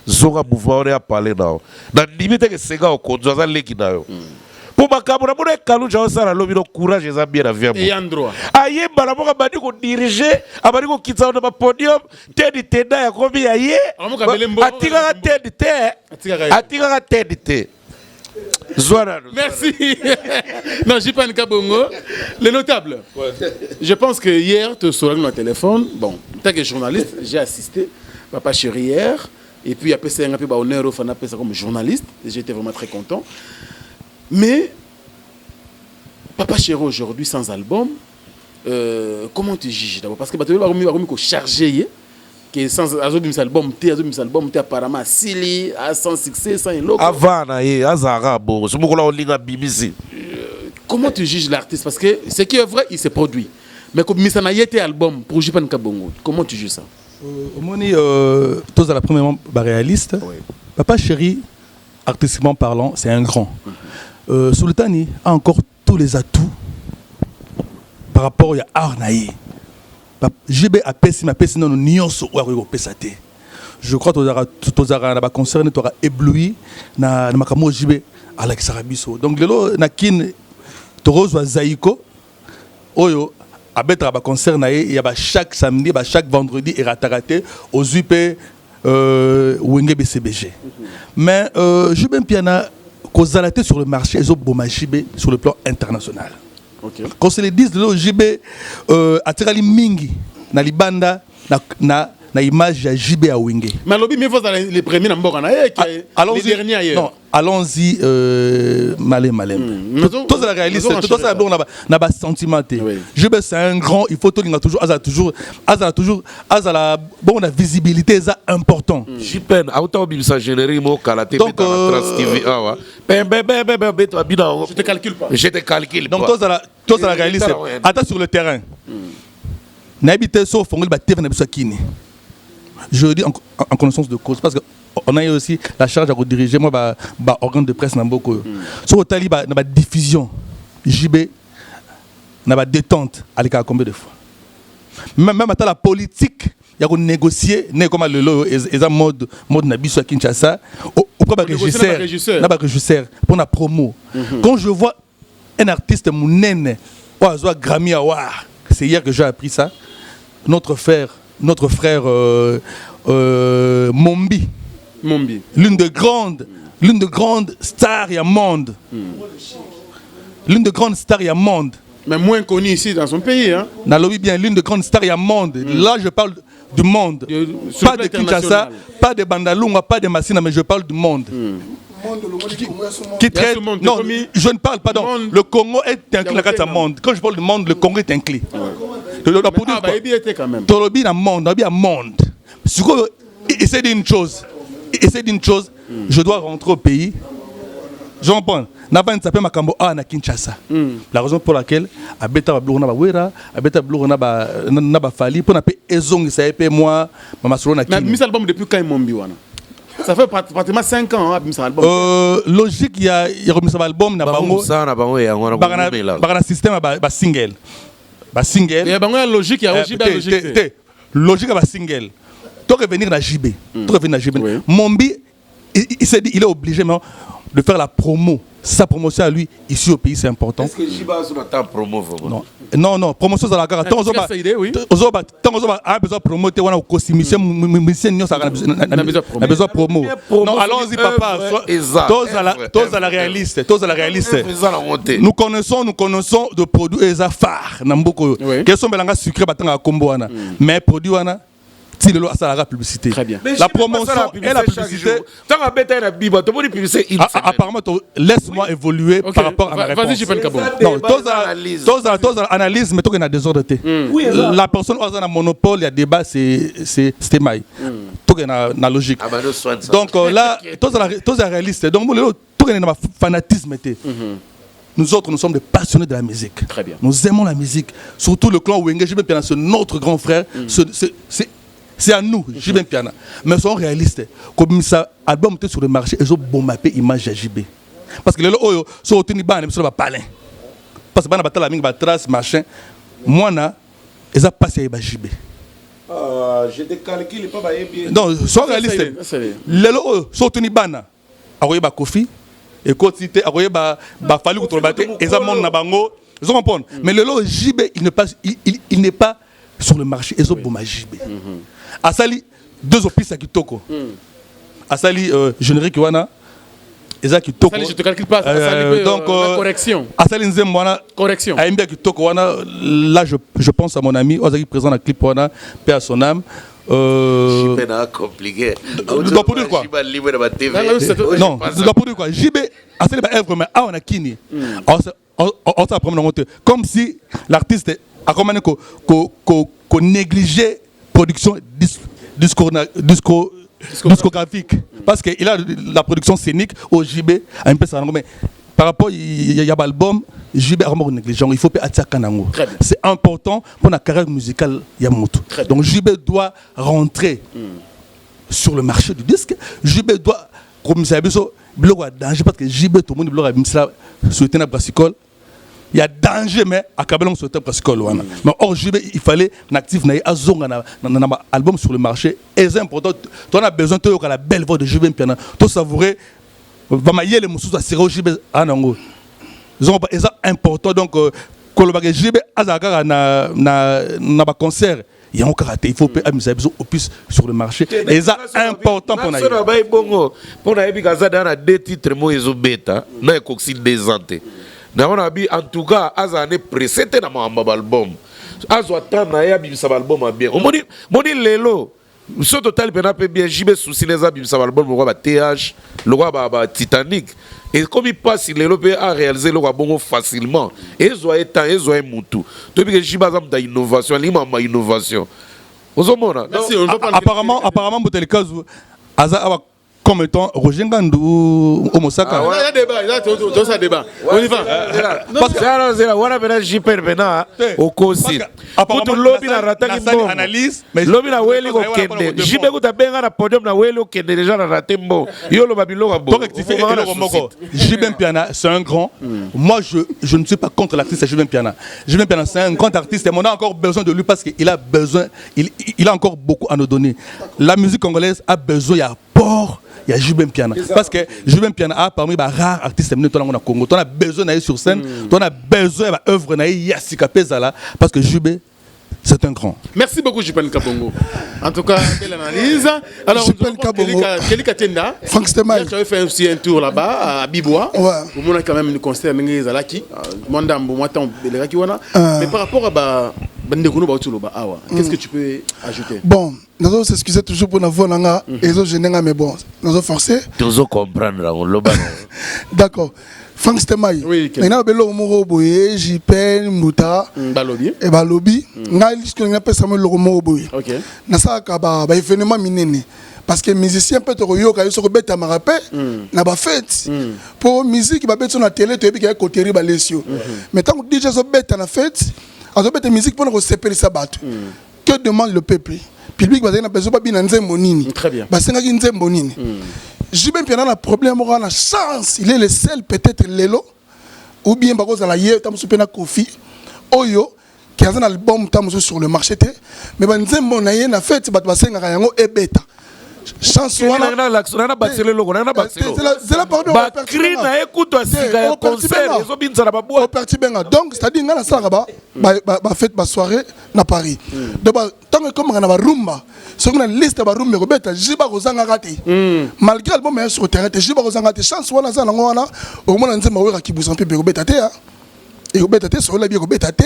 Zonga mouvement on est à parler là. Dans limite que c'est gars au conduit à l'équipe là. Pour ma caméra, mon Kalouji a ça lobby donc courage et bien à Et en droit. Aïe, balamoka badi ko diriger, abadi ko kitsa na podium, tedi tenda ya komi aïe. Atika tedi te. Atika tedi te. Merci. Non, j'ai pas un cabongo. Les notables. Ouais. Je pense que hier, tu as mon téléphone. Bon, en tant que journaliste, j'ai assisté Papa Chéri hier. Et puis après, c'est un peu honneur au fan appelé ça comme journaliste. J'étais vraiment très content. Mais Papa Chéri aujourd'hui sans album, comment tu juges d'abord? Parce que tu as chargé. Que sans album t'es apparemment silly, sans succès, sans une avant azara bon ce moko la olinga bimisi. Comment tu juges l'artiste? Parce que ce qui est vrai, il se produit. Mais comme Misana yete album pour Jipan Kabongo, comment tu juges ça? Omoni tous à la première réaliste. Oui. Papa Chéri, artistiquement parlant, c'est un grand. Sultani a encore tous les atouts par rapport à Arnaï. JB a pessi ma pessi non nyonso wa ko pesate. Je crois que tozara na concert tu auras ébloui na makamo JB Alex Arabiso. Donc lelo na kin torozo Zaiko oyo abetra ba concert na ya ba chaque samedi ba chaque vendredi et rataraté aux UP Wenge BCBG. Mais JB piana kozalate sur le marché ezo boma JB sur le plan international. Okay. Quand se les disent le JB atirali mingi na libanda na image ya JB à Wenge. Mais lobby mais vous les premiers na mboka na les derniers ailleurs. Non, allons-y malem. Tout ça la réaliste, tout ça bon na ba sentimenté. JB c'est un grand, il faut toujours azala bon la visibilité ça important. Jipen autant bimsa générer mo kalaté donc Trans TV awa. Je te calcule pas. Je te calcule pas. Donc tout ça la réaliste. Attends sur le terrain. N'habite sauf fongol ba TV na biso kini. Je dis en connaissance de cause parce qu'on a eu aussi la charge à diriger moi bah organe de presse dans beaucoup. Sur le tali bah diffusion JB na ba détente avec combien de fois. Même à la politique il y a négocier né comme le mode na biso à Kinshasa au pas régisseur na ba régisseur pour la promo. Quand je vois un artiste mounene ou azwa Grammy Award, c'est hier que j'ai appris ça. Notre frère Mombi, l'une de grandes stars du monde. L'une de grandes stars du monde. Mais moins connue ici dans son pays. Hein? Nalobi bien, l'une de grandes stars du monde. Là, je parle du monde. Pas de Kinshasa, pas de Bandalunga, pas de Massina, mais je parle du monde. Qui traite, non, je ne parle pas. Le Congo est inclus dans le monde. Quand je parle du monde, le Congo est inclus. Tolobi dans le monde, dans le monde. Essaye d'une chose. Je dois rentrer au pays. Je comprends. N'a-pas s'appelle Makambo A na Kinshasa. La raison pour laquelle abeta blou na ba wera, abeta blou na ba fali pour na pe ezong ça épé moi mama solo na Kinshasa. Mais mis album depuis quand Mombi wana? Ça fait pratiquement 5 ans, mis album. Logique, il y a remis ça album na bango. Ça na bango ya ngona. Bagana système ba single. Ba single. Il y a bango logique, il y a aussi ba logique. Logique ba single. Tu revenir na JB. Mombi il s'est dit il est obligé de faire la promo. Sa promotion à lui ici au pays c'est important. Est-ce que JB a son temps promo vraiment? Non, promotion ça la gare. Tant a besoin de promouvoir on a aussi mission ça a besoin de promo. Non, allons-y papa. Tous à la réaliste. Nous connaissons de produits et affaires Namboko. Quels sont les sucrés batanga combo wana. Mais produit wana à la publicité. Très bien. La promotion et la publicité. Apparemment, laisse-moi évoluer par rapport à ma réponse. Vas-y, je peux le cabot. Non, tous analyse, mais toi, il y a des ordres. La personne qui a un monopole, il y a débat, c'est maille. Tout est dans logique. Donc là, tous les réalistes. Donc, tout est dans le fanatisme. Nous autres, nous sommes des passionnés de la musique. Très bien. Nous aimons la musique. Surtout le clan Wenge, c'est notre grand frère. c'est à nous, JB Piana. Mais sont réalistes. Comme ça, album était sur le marché, ils ont bombé image à JB. Parce que les gens sont tenus bas, ils sont pas palais. Parce que les gens ont trace, machin. Moi, ils ont passé à JB. Je te calcule pas bien. Non, ils sont réalistes. Les gens sont tenus bas. Ils ont Kofi. Et quand ils ont fallu que tu le ils ont bango. Ils ont compris. Mais le lot JB, il n'est pas sur le marché. Ils ont bombé JB. Asali, 2 opus à Kitoko. Asali, générique Wana. Asali, je te calcule pas. Donc, correction. Asali Nzemwana. Correction. Aïmbia Kitoko Wana. Là, je pense à mon ami. Ozaki présent dans le clip Wana. Paix à son âme. JB compliqué. Doit pour dire quoi? Non, doit pour dire quoi? JB, Asali va œuvre, mais on a Kini. On s'est promené en montée. Comme si l'artiste a commandé qu'on négligeait production discographique. Parce qu'il a la production scénique au JB, un peu ça. Mais par rapport, il y a l'album, JB est vraiment négligent. Il faut pas attaquer Kanango. C'est important pour la carrière musicale Yamoto. Donc JB doit rentrer sur le marché du disque. JB doit, comme ça, danger parce que JB, tout le monde a souhaité un brassicole. Il y a danger, mais à Kabelon sur le brassicole. Mais or, JB, il fallait un actif, un album sur le marché. Et c'est important. Tu as besoin de la belle voix de JB Piana. Tu savourer. Les moussous à Siro JB Anango. C'est important. Donc, quand le JB a concert, il y a un karaté. Il faut que les opus sur le marché. Et c'est important pour nous. Pour nous, 2 titres, ils ont bêta. Nous avons des antés. En tout cas, année précédente dans mon album. Azo attendre ya bimisa album bien. Moni lelo. Ce total peut bien JB souci les bimisa album le roi TH, le roi Titanic. Et comme il passe il est à réaliser le roi bongo facilement. Et zo étant et zo mutu. Depuis que JB azam da innovation, lima ma innovation. Ozomona. Apparemment pour le cas Aza comme étant Roger Ngandou au Mosaka. Il y a débat, il y a débat. On y va. Parce que là, on a bien JPR Bena au Kosi. Pour tout l'objet na raté bon. Analyse. L'objet na weli au Kende. JPR ko tabenga na podium na weli au Kende déjà na raté bon. Yo lo babilo ka bon. Pour rectifier le Moko. JB Piana, c'est un grand. Moi, je ne suis pas contre l'artiste JB Piana. JB Piana, c'est un grand artiste et on a encore besoin de lui parce qu'il a besoin, il a encore beaucoup à nous donner. La musique congolaise a besoin, il y a port. Il y a JB Piana. Parce que JB Piana a parmi les rares artistes au Congo. On a besoin d'aller sur scène, on a besoin d'œuvre Yassika Pezala. Parce que JB, c'est un grand. Merci beaucoup, JB Kabongo. En tout cas, quelle analyse. Alors, JB Kabongo. Kelly Katenda. Franck Stemay. Tu avais fait aussi un tour là-bas, à Bibois. Ouais. On a quand même une concert avec Zalaki. Mais par rapport à qu'est-ce que tu peux ajouter? Bon, nous allons s'excuser toujours pour nous voir, mais bon, nous allons forcer. Nous allons comprendre. D'accord. Franck Stemay. Oui, il y a un Moro Boye, JP, Mouta, et Balobi. Il y a un Samuel Moro Boye. Ok. Il y a un événement minéné. Parce que les musiciens peuvent se mettre à marapé, n'a pas fait. Pour la musique, ils peuvent sur la télé, tu as un côté ribalesio. Mais tant que DJ se met à la fête, ils ont musique pour nous séparer sa batte. Que demande le peuple? Le public va dire que nous avons besoin. Très bien. JB Piana a un problème, on a la chance. Il est le seul, peut-être, Lelo, ou bien parce que il y a un Kofi, Oyo, qui a un album sur le marché. Mais nous avons une fête, nous avons un bêta. Chance c'est la parole donc c'est-à-dire nga na sala ba fête ba soirée na Paris donc tant que comme na ba rumba ce qu'on a liste ba rumba ko beta jiba ko zanga kati malgré album est sur terrain jiba ko zanga chance wana za ngo wana au moins nzema wera kibusa mpe ko beta te et ko beta te so la bi ko beta te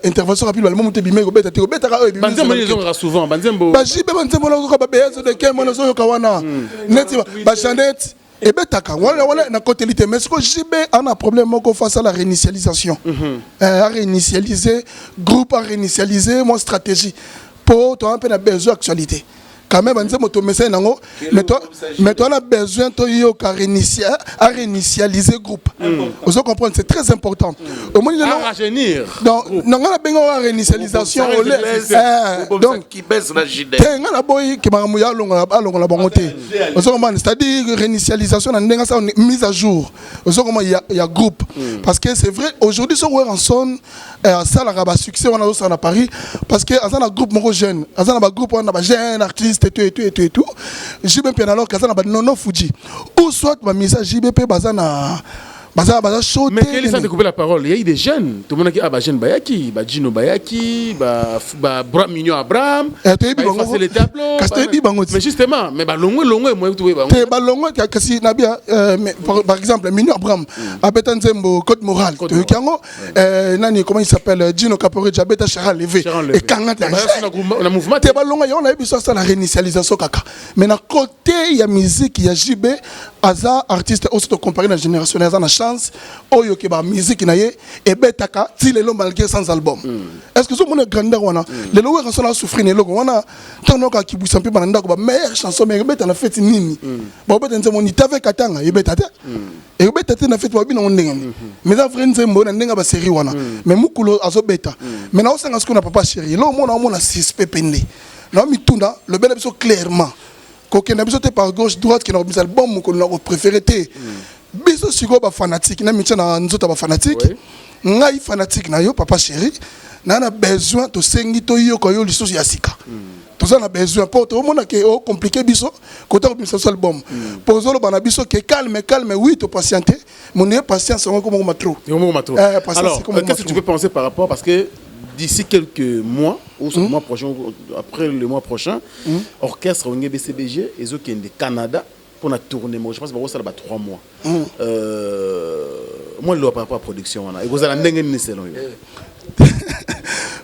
intervention rapide le moment te bimé ko beta te ko beta ka banzembo les gens souvent banzembo ba jibe banzembo la ko ba bezo de kemo na so yo kawana neti ba Jeannette et betaka voilà na côté lité mais ce que JB a un problème face à la réinitialisation à réinitialiser groupe à réinitialiser mon stratégie pour toi un peu la besoin actualité quand même on moto message nango mais toi on a besoin de yo à réinitialiser groupe vous comprenez c'est très important au moins rajeunir donc on a besoin de réinitialisation donc qui baisse la JD on a boy qui m'a mouya longa la bonté vous comprenez c'est-à-dire réinitialisation na ndenga ça mise à jour vous comprenez il y a groupe parce que c'est vrai aujourd'hui sur Ranson ça la succès on a aussi à Paris parce que dans un groupe mon jeune dans un groupe on a jeune artiste et tout JBP alors que ça na nono Fuji ou soit ma mise à JBP bazana chaud. Mais quel est ça de couper la parole? Il y a eu des jeunes. Tout le monde a dit jeune Bayaki, Gino Bayaki, Mignon Abraham, effacer les tableaux. Mais justement, mais longue moi tu vois. Longue kasi nabia par exemple Mignon Abraham abeta nzembo code moral. Tu kango nani comment il s'appelle Gino Caporé abeta Charles Levé et kanga la mouvement. Te balonga on a eu besoin ça la réinitialisation kaka. Mais na côté il y a musique, il y a JB Aza artiste aussi de comparer la génération na chance oyo ke ba musique na ye et betaka ti lelo malgré sans album est-ce que ce monde grandeur wana lelo we ranson a souffrir ne logo wana tono ka kibusa mpe bananda ko ba meilleure chanson mais beta na fête nini ba beta nze moni tave katanga e beta te e beta te na fête ba bina ndenge mais ça vrai nze mbona ndenga ba série wana mais mukulo azo beta mais na osanga ce qu'on a papa chéri lo mona 6 pepende na mitunda le bel biso clairement koke na biso te par gauche droite qui na bis album ko na préféré te biso siko ba fanatique na mitia na nzota ba fanatique ngai fanatique na yo papa chéri na besoin to sengi to yo ko yo lisusu ya sika to ça na besoin pour to mona ke o compliqué biso ko ta biso seul album pour zolo bana biso ke calme oui to patienter mon patience on comme ma trop alors qu'est-ce que tu peux penser par rapport parce que d'ici quelques mois ou ce mois prochain après le mois prochain orchestre Wenge BCBG et zo qui est de Canada pour la tournée, moi je pense que ça va 3 mois. Moi je ne dois pas la production. Et vous allez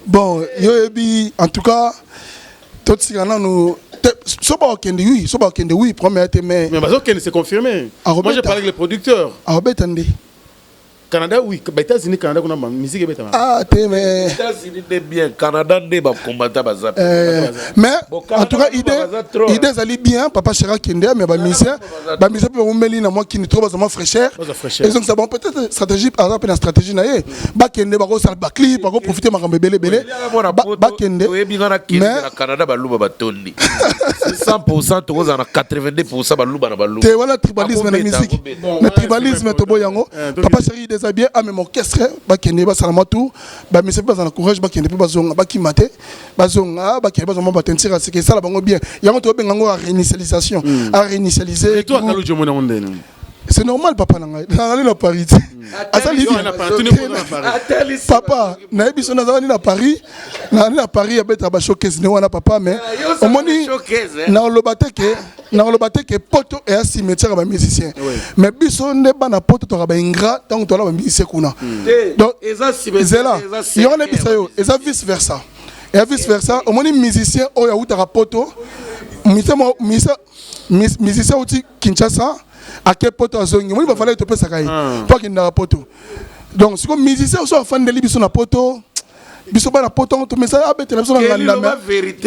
bon, en tout cas, tout ce qu'on a nous. Oui, premier mais. Mais c'est confirmé. Moi j'ai parlé avec les producteurs. Canada, oui. États-Unis, Canada, on a ma musique. Ah, mais. États-Unis, c'est bien. Canada, c'est bien. Mais, en tout cas, idée, allait bien. Papa Chira Kende, mais ma musicien, pour me moi qui ne trouve pas fraîcheur. Et donc, ça va peut-être stratégie, par exemple, une stratégie. Bakende, bako sal bakli, bako profiter ma gambe belé. Bakende. Mais. Canada, balouba batondi. 100%, tu vois, 92%, balouba na balouba. Tu vois, le tribalisme de la musique. Le tribalisme de Boyango. Papa Chéri, bien à même orchestre bakende ba salama tout ba mais c'est pas dans courage bakende pe bazonga bakimate bazonga bakende bazonga batentira c'est que ça la bango bien yango to bengango à réinitialisation à réinitialiser et toi Kalu Jomo na ondene c'est normal papa nanga na Paris papa na biso na zani na Paris na Paris abeta ba showcase ne wana papa mais au moni na lobate ke poto et à cimetière ba musicien mais biso ne ba na poto to ba ingrat tant to la ba musicien kuna donc c'est là il y en a biso et ça vice versa et vice versa au moni musicien o ya uta poto musicien uti Kinshasa à quel poto azongi moi il va falloir te pesa kai pas qu'il na poto donc si comme musicien aussi fan de biso na poto biso ba na poto to message abete na biso na nganda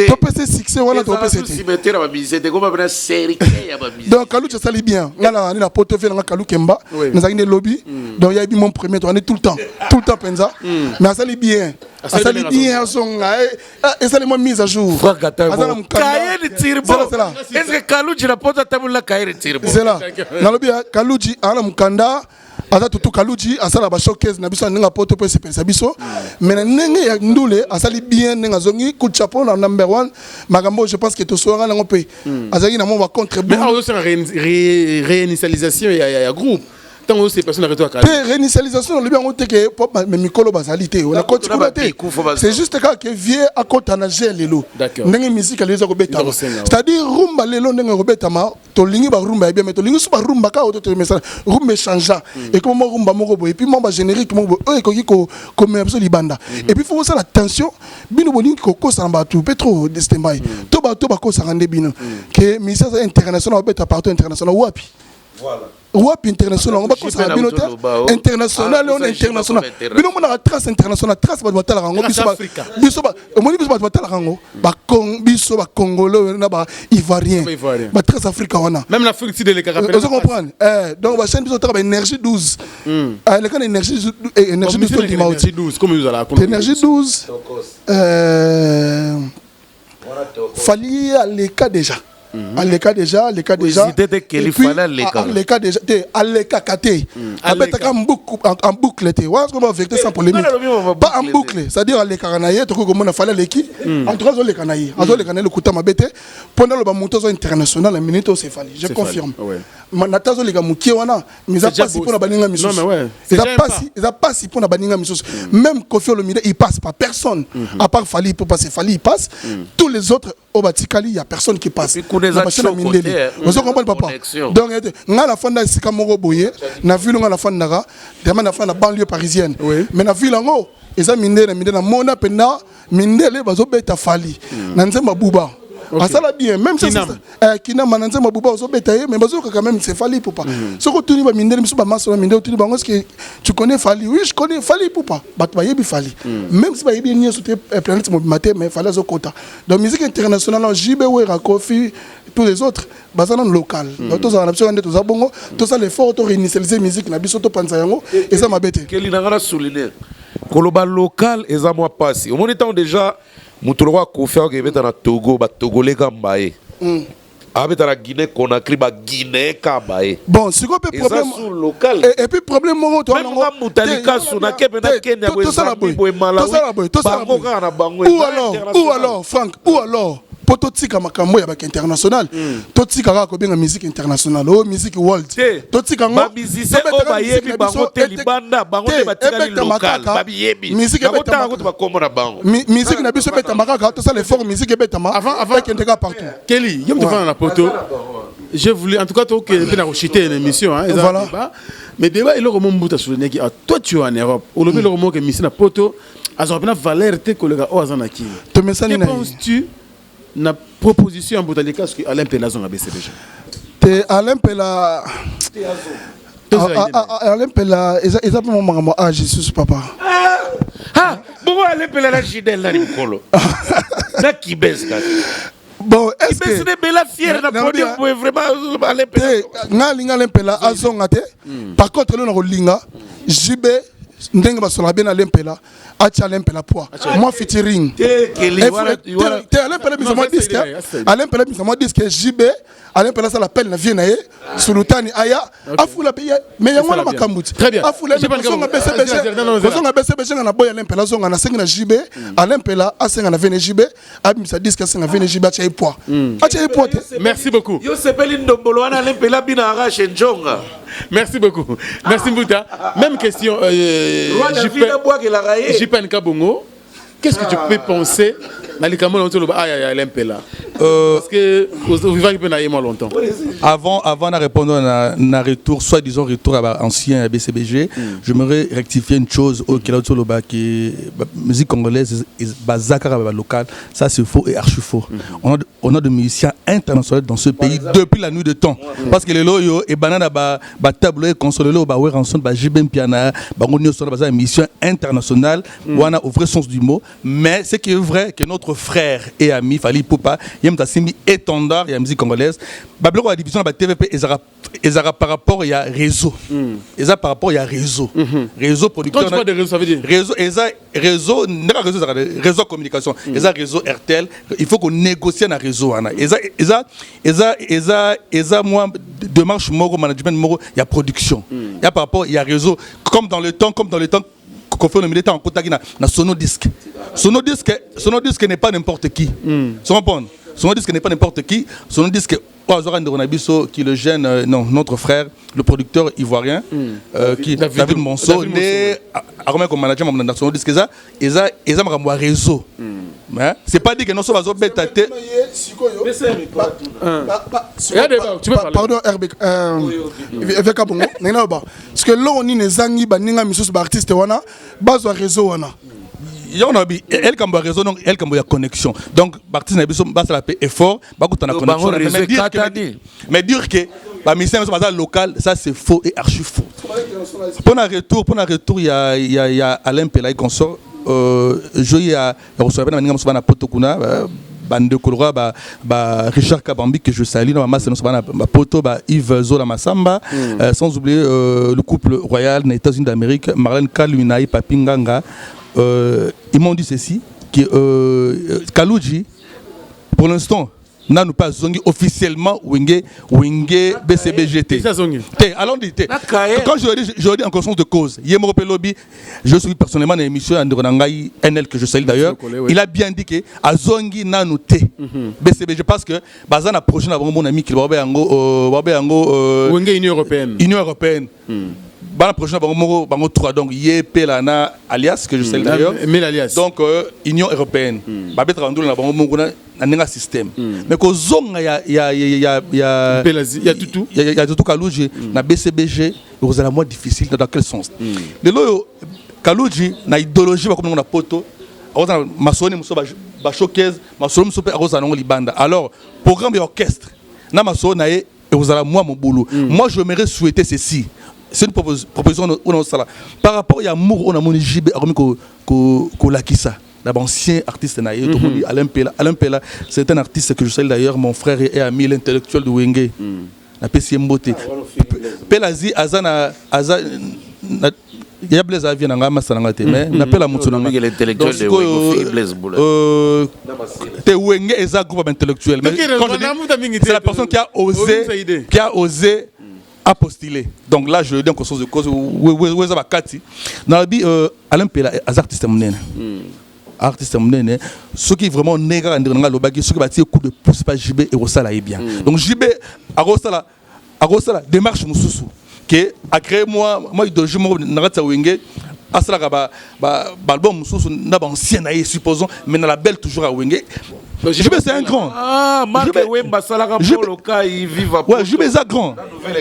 to pesa succès wala to pesa cimetière ba musicien te comme ba série ya ba musicien donc Kalu ça sali bien ngala na poto fait na Kalu Kemba na zaki ne lobby donc il y a eu mon premier on est tout le temps penza mais ça sali bien songa et ça les moins mise à jour Kaye Tirbo est-ce que Kalu la poto tabula Kaye Tirbo c'est là na lobby Kalu ana mukanda aza tutu Kaluji asala ba showcase na biso ninga poto pe se biso mais na ndenge ya ndule asali bien ninga zongi coup de chapeau na number 1 magambo je pense que to soira na ngopé azali na mo ba contribuer mais aussi réinitialisation ya groupe tant que ces personnes arrêtent à Canada réinitialisation le bien on que mais mikolo bazalité on a continué c'est juste que vieux à côté na gel lelo ndenge musique les robeta c'est-à-dire rumba lelo ndenge robeta ma to lingi ba rumba bien mais to lingi so ba rumba ka auto message rumba changea et comme rumba moko et puis mon ba générique moko ko comme absolu libanda et puis faut ça la tension bino bolingi ko ça ba tout petro de stembai to ba ko ça rende bino que musique international robeta partout international wapi Wapi international, on va comme ça international, on international. Bino mona trace international, trace ba batala rango biso ba batala rango ba biso ba congolais na ba ivoirien. Ba trace Africa wana. Même l'Afrique si de les carapels. Vous comprenez? Donc ba chaîne biso ba énergie 12. Le kan énergie 12 de Mauti 12 comme vous allez la énergie 12 fallait aller cas déjà. Les cas déjà. Les cas déjà katé. En boucle. On va vecter sans polémique. Pas en boucle. C'est-à-dire les caranaïs, tu comme on a fallu l'équipe. En trois les canaïs. En les canaïs le couteau m'a bêté. Pendant le montage international, la minute c'est fallu. Je confirme. Manatazo les gamouki wana. Mais ça passe pour la baninga misos. Ça passe pour la baninga misos. Même Kofi Olomide il passe pas personne. À part Fali pour passer Fali il passe. Tous les autres au Batikali il y a personne qui passe. Vous comprenez papa. Donc nga la fanda sika moko boye na ville nga la fanda demain na fanda banlieue parisienne. Mais na ville ngo eza mindele na mona pena mindele bazo beta Fali. Na nzemba buba. Ça l'a bien, même si qui n'a mananze mabuba aux obétaillés, mais bazo quand même c'est Fali pour pas. Ce que tu dis, mindele misu ba maso mindele tu dis est-ce que tu connais Fali? Oui, je connais Fali pour pas. Bat ba yebi Fali. Même si ba yebi ni sur planète matin, mais Fali zo kota. Donc musique internationale, JB Wera Kofi, tous les autres, bazana local. Donc tous en option de tous abongo, tout ça l'effort to réinitialiser musique na biso to panza yango et ça m'a bêté. Quel inagara souligner. Koloba local et ça moi passé. Au moment étant déjà Moutourwa Kofiao qui est dans Togo, Togolais Gambaye. Avec la Guinée Conakry, Guinée Kabaye. Bon, c'est quoi le problème local? Et puis problème moi toi non. Moutalika Suna Kenya Kenya ou alors Franck ou alors Pototika makambo ya bak international. Totika ka ko benga musique internationale, oh musique world. Totika ngo ba musicien o ba yebi bango te libanda, bango te batika li local, ba yebi. Musique beta ko ba komona bango. Musique na biso beta makaka, to ça les formes musique beta ma avant qu'endeka partout. Kelly, yom te faire la poto. J'ai voulu en tout cas toi que na rochiter une émission hein, voilà. Mais débat il le romo mbuta sur neki. Toi tu es en Europe. Au lobby le romo que mission na poto, azobina valeur te kolega o azana ki. To message na. Penses-tu na proposition en Botalika ce que Alain Pela zone a BCBG. Te Alain Pela Alain Pela eza pour mon ah Jesus papa. Ah bon Alain Pela la Gidel la Nicolo. Na kibeska. Bon est-ce que c'est Bella fière na podium pour vraiment Alain Pela. Na linga Alain Pela azonga te. Par contre le na linga JB ndenge basola bien Alain Pela acha Alain Pela poids moi featuring Alain Pela bisama disque Alain Pela bisama disque JB Alain Pela ça l'appelle na vie na ye sultani aya afula mais yango na makambuti afula zonga BCBG na boy Alain Pela zonga na senga na JB Alain Pela asenga na vie na JB abimisa disque asenga vie na JB acha ye poids merci beaucoup yo sepeli ndombolo wana Alain Pela bina arrache njonga. Merci beaucoup. Merci Mbouta. Même question. Jipen Kabongo. Qu'est-ce que tu peux penser dans les camarades autour de Alain Pela? Parce que vous vivez pendant longtemps. Avant de répondre à un retour, soit disons retour à ancien à BCBG, j'aimerais rectifier une chose au qui musique congolaise, bazakara local, ça c'est faux et archi faux. On a de musiciens internationaux dans ce pays depuis la nuit de temps. Parce que les loyaux et banana tableau et console lo ba ranson ba jibem piana ba ngonio so ba musicien international, on a au vrai sens du mot. Mais ce qui est vrai, que notre frère et ami Fali Poupa, il y a un étendard, il y a la musique congolaise. La division de la TVP, ils ont par rapport il y a réseau. Ils ont par rapport il y a réseau. Réseau producteur. Quand tu parles de réseau, ça veut dire réseau communication. Ils ont réseau RTL. Il faut qu'on négocie un réseau. Ils ont moi démarche moro management moro. Il y a production. Il y a par rapport il y a réseau. Comme dans le temps. Qu'on fait le militaire en contact na Sonodisque. Sonodisque n'est pas n'importe qui. Sonodisque n'est pas n'importe qui. Sonodisque qui le gêne, non, notre frère, le producteur ivoirien, qui David Monceau, né à comme manager dans Sonodisque, ils ont un réseau. C'est pas dit que nous sommes à bête. Pardon, RB. Parce que là, on est des amis, des artistes, base au réseau. Elle comme réseau, donc elle comme connexion. Donc, artiste n'a pas effort, mais dire que Bah musicien local, ça c'est faux et archi faux. Pour un retour, il y a Alain Pela qui sort. Je à Rossabana Potokuna. Bande Colora, Richard Kabambi que je salue dans ma masse, Poto, Yves Zola Massamba, sans oublier le couple royal des États-Unis d'Amérique, Marlène Kaluinaï, Papinganga. Ils m'ont dit ceci, que Kalouji, pour l'instant, n'a pas zongi officiellement Wenge BCBGT. Alors quand je dis en conscience de cause, Yemorope Lobby, je suis personnellement dans l'émission Andronangai NL que je salue d'ailleurs, il a bien dit que Azongi Nanu T BCBG parce que Bazan a prochain avant mon ami qui va Wenge Union Européenne. La prochaine bango 3 donc Yepelana alias que je sais d'ailleurs donc Union européenne ba betra bango na bango mongo na système mais ko zonga ya tout Kalouji na BCBG vous allez moins difficile dans quel sens le loyo Kalouji na idéologie ba comme na poto aza masoni muso ba showcase masoni muso pe aza na libanda alors programme d'orchestre na masona et vous allez moi mon boulot moi je m'aimerais souhaiter ceci. C'est une proposition par rapport à Mour, on a mon JB Kolakisa, l'ancien artiste naïe, Alain Pela, c'est un artiste que je salue d'ailleurs, mon frère et ami, l'intellectuel de Wenge, la PCM Beauté. Pelazi, Azana, il y a Blaise Avien, mais n'appelle à Moutsunanga. L'intellectuel de Wenge, Blaise Boula. Wenge est un groupe intellectuel. C'est la personne qui a osé apostolé. Donc là, je dis en conscience de cause où est-ce Kati. Dans la vie, Alain Pela, artiste monnaie. Artiste monnaie. Ce qui est vraiment négatif dans le bagage, ce qui va tirer coup de pouce par JB et Rossala est bien. Donc JB a Rossala démarche Moussou que a créé moi idéologie moi Narata Wenge à cela album Moussou n'a pas ancien supposons mais dans la belle toujours à Wenge. JB c'est un grand. Ah, Marc Wemba Salaka Poloka, il vit à ouais, JB c'est un grand.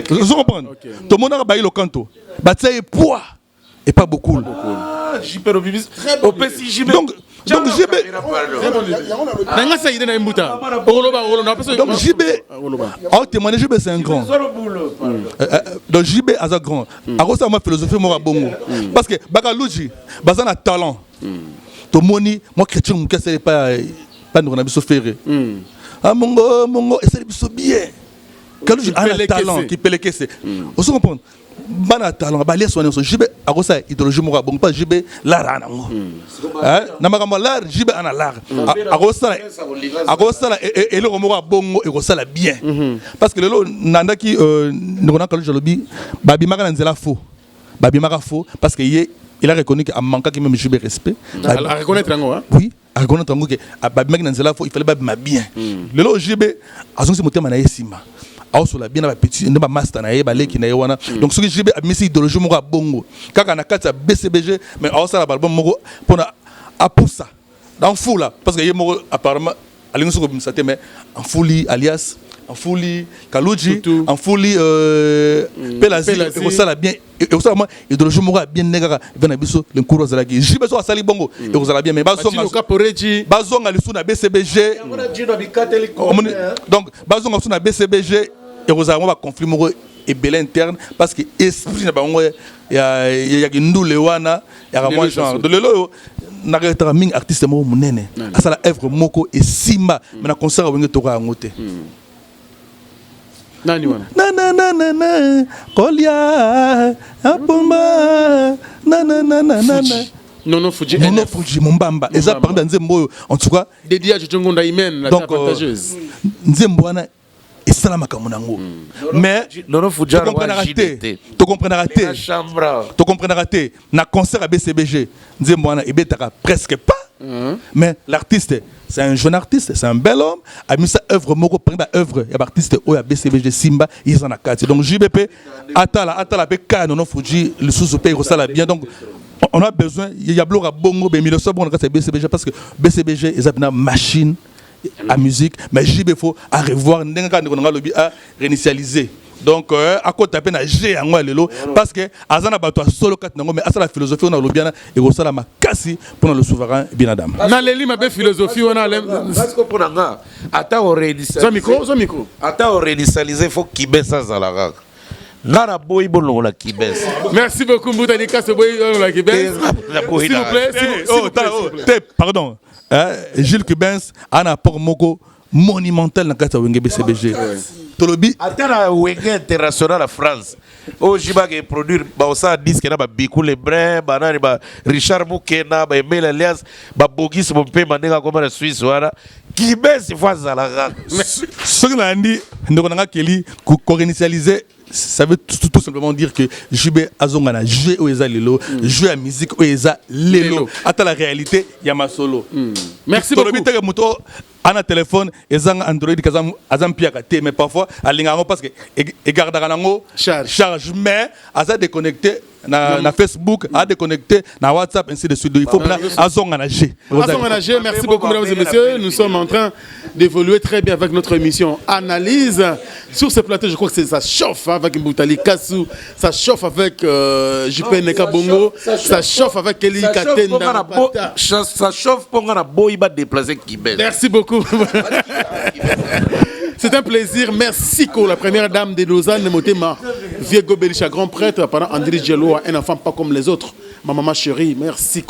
Vous comprenez? Tout le monde a baillé le canto. Bataille et poids et pas beaucoup. Ah, JB au bibis. Au PC JB. Donc JB. Donc JB. En témoignage JB c'est un grand. Donc JB a un grand. Alors ça ma philosophie moi bongo. Parce que Bakalouji, bazana talent. Tout le monde moi chrétien me casse pas. Nous on a besoin de faire. Ah mongo et ça c'est bien. Quand j'ai un talent qui peut les caisser. On se comprend. Bana talent ba les soigner JB a ça idéologie mo bon pas JB la rana ngo. Hein na makamba la JB ana la. A ça et le mo bongo et ça la bien. Parce que le nanda qui nous on a quand je le dis babi maka nzela faux. Babi maka faux parce que il a reconnu qu'il manque qui même JB respect. À reconnaître hein. Oui. Il fallait pas bien. Le JB a son système na esima. Sur la bien na petit na master na ba leki na wana. Donc ce que JB a mis idéologie mo bongo. Kaka na kata BCBG mais ça la album mo pour a pour ça. Dans fou là parce que il mo apparemment alingo so ko ça mais en folie alias en folie Kalouji en folie Pelazi et ça la bien et ça moi idéologie mo bien négara vena biso le cours za la gi JB so sali bongo et ça la bien mais bazonga le sous na BCBG donc bazonga sous na BCBG et ça va conflit mo et belé interne parce que esprit na bango ya kindule wana ya moi genre de lelo na retara ming artiste mo munene asa la œuvre moko et simba mais na concert wenge to ka ngote nani wana na kolia apumba na non Fuji Mumbamba et ça par nzembo en tout cas dédié à Jojongo Ndaimen la avantageuse nzembo wana et salama monango mais non Fuji tu comprends raté na concert à BCBG nzembo wana ebetaka presque pas mais l'artiste c'est un jeune artiste, c'est un bel homme. A mis sa œuvre, moko prend la œuvre. Il y a artiste au BCBG Simba, ils en a 4. Donc JBP, Atala Beka, non Fuji, le sous-pays ressemble bien. Donc on a besoin. Il y a Blora Bongo, mais le sabon c'est BCBG parce que BCBG ils ont une machine à musique, mais JB faut à revoir, à réinitialiser. Donc à côté tapé na G en lelo parce que azana bato solo kat nango mais asa la philosophie on a lobiana et ko sala makasi pour le souverain bien adam. Na leli ma be philosophie on a parce que pour nga ata o réinitialiser. Zo micro. Ata o réinitialiser faut kibesa zalaka. Ngara boy bolongo la kibes. Merci beaucoup Mboutani Kasso boy la kibes. S'il vous plaît, pardon. Gilles Kibens a un apport moko monumental dans le Wenge BCBG. Tolobi atara Wenge international à France. Oh jiba que produire ba osa disque na ba Bikou le Brin, ba na ba Richard Mukena, ba Emile Elias, ba Bogis Bompe mandenga comme la Suisse wala. Kibes fois zalaka. Ce que l'on dit, nous avons Kelly pour initialiser. Ça veut tout simplement dire que Jubé Azongana, jouer au Eza Lelo, jouer à musique au Eza Lelo. Attends la réalité, il y a ma solo. Merci beaucoup. On a téléphone, Ezang Android, Azam Piakate, mais parfois, à l'ingaro parce que Egardarango charge, mais Aza déconnecté na Facebook, à déconnecté na WhatsApp, ainsi de suite. Il faut bien Azongana G. Merci beaucoup, mesdames et messieurs. Nous sommes en train d'évoluer très bien avec notre émission Analyse. Sur ce plateau, je crois que ça chauffe avec Mboutali Kassou, ça chauffe avec JP Neka Bongo, ça chauffe avec Eli Katenda. Ça chauffe pour qu'on a boïba déplacer Kibes. Merci beaucoup. C'est un plaisir. Merci, la première dame de Lausanne, Motema, Viego Belisha, grand prêtre, pendant André Gello, un enfant pas comme les autres. Ma maman chérie, merci,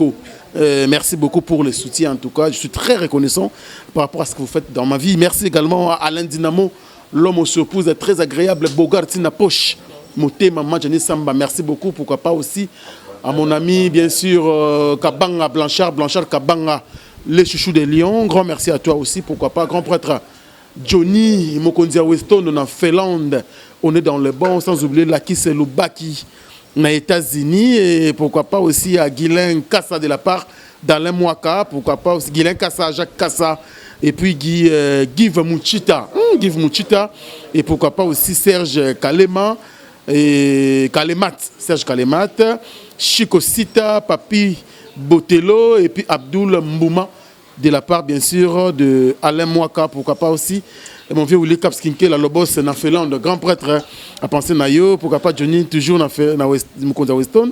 merci beaucoup pour le soutien, en tout cas. Je suis très reconnaissant par rapport à ce que vous faites dans ma vie. Merci également à Alain Dinamo, l'homme aux surpouses, très agréable, Bogartina Poche, Motema, Majani Samba. Merci beaucoup. Pourquoi pas aussi à mon ami, bien sûr, Kabanga Blanchard Kabanga, les chouchous des Lions. Grand merci à toi aussi. Pourquoi pas, grand prêtre Johnny Mokondia Weston, on est en Finlande, on est dans le bon, sans oublier Laki Selubaki, aux États-Unis, et pourquoi pas aussi à Guylain Kassa de la part d'Alain Mouaka, pourquoi pas aussi Guylain Kassa, Jacques Kassa, et puis Give Mouchita, et pourquoi pas aussi Serge Kalema, et Serge Kalemat, Chico Sita, Papi Botello, et puis Abdul Mbouma, de la part bien sûr de Alain Mouaka, pourquoi pas aussi et mon vieux Willy Kapskinke, la Lobos na Finlande, grand prêtre à penser na yo, pourquoi pas Johnny toujours na Mukonza Weston,